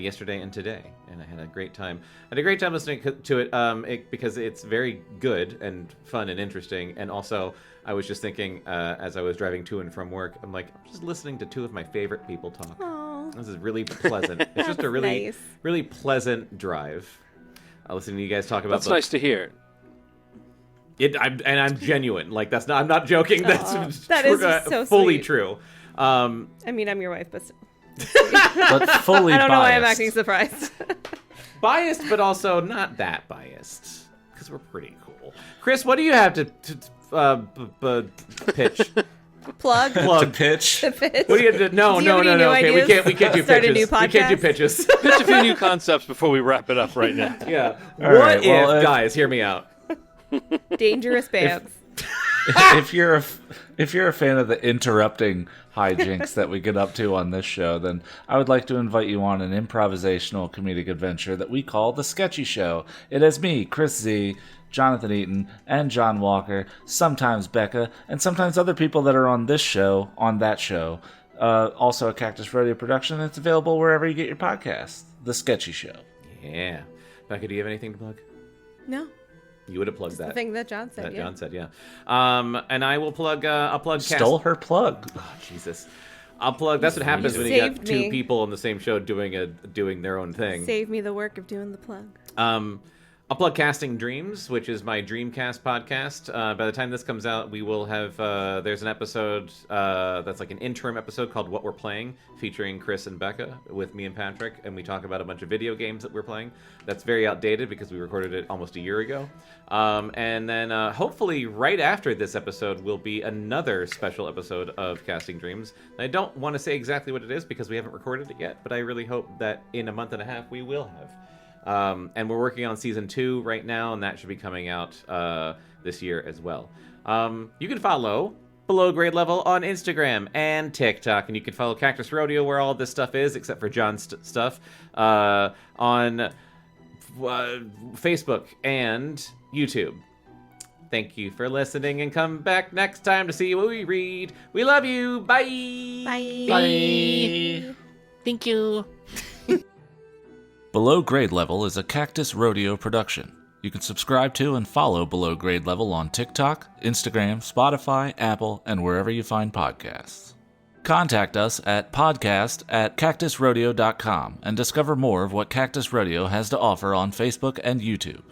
yesterday and today, and I had a great time. I had a great time listening to it, because it's very good and fun and interesting. And also, I was just thinking as I was driving to and from work, I'm just listening to two of my favorite people talk. Aww. This is really pleasant. It's just a really, nice. really pleasant drive. Listening to you guys talk about. That's nice to hear. I'm genuine. I'm not joking. That is so fully sweet. true. I mean, I'm your wife, but but fully I don't biased. know why I'm acting surprised. Biased, but also not that biased, because we're pretty cool. Chris, what do you have to pitch? Plug. To pitch. To pitch. What do you have to? No. Do you have any new Okay, we ideas? can't do Start a pitches. new We can't do podcast? pitches. Pitch a few new concepts before we wrap it up right now. Yeah. All right, well, guys, hear me out. Dangerous bands. if you're a fan of the interrupting hijinks that we get up to on this show, then I would like to invite you on an improvisational comedic adventure that we call The Sketchy Show. It has me, Chris Z, Jonathan Eaton, and John Walker, sometimes Bekah, and sometimes other people that are on this show, on that show. Also a Cactus Radio production. It's available wherever you get your podcasts. The Sketchy Show. Yeah. Bekah, do you have anything to plug? No. You would have plugged that. The thing that John said. John said, yeah. And I will plug. I'll plug. Stole her plug. Oh, Jesus. I'll plug. That's what happens when you got two people on the same show doing their own thing. Save me the work of doing the plug. I'll plug Casting Dreams, which is my Dreamcast podcast. By the time this comes out, we will have... there's an episode that's like an interim episode called What We're Playing, featuring Chris and Bekah with me and Patrick, and we talk about a bunch of video games that we're playing. That's very outdated because we recorded it almost a year ago. And then hopefully right after this episode will be another special episode of Casting Dreams. I don't want to say exactly what it is because we haven't recorded it yet, but I really hope that in a month and a half we will have. And we're working on season 2 right now, and that should be coming out this year as well. You can follow Below Grade Level on Instagram and TikTok, and you can follow Cactus Rodeo where all this stuff is, except for John's stuff, on Facebook and YouTube. Thank you for listening, and come back next time to see what we read. We love you. Bye. Bye. Bye. Thank you. Below Grade Level is a Cactus Rodeo production. You can subscribe to and follow Below Grade Level on TikTok, Instagram, Spotify, Apple, and wherever you find podcasts. Contact us at podcast@cactusrodeo.com and discover more of what Cactus Rodeo has to offer on Facebook and YouTube.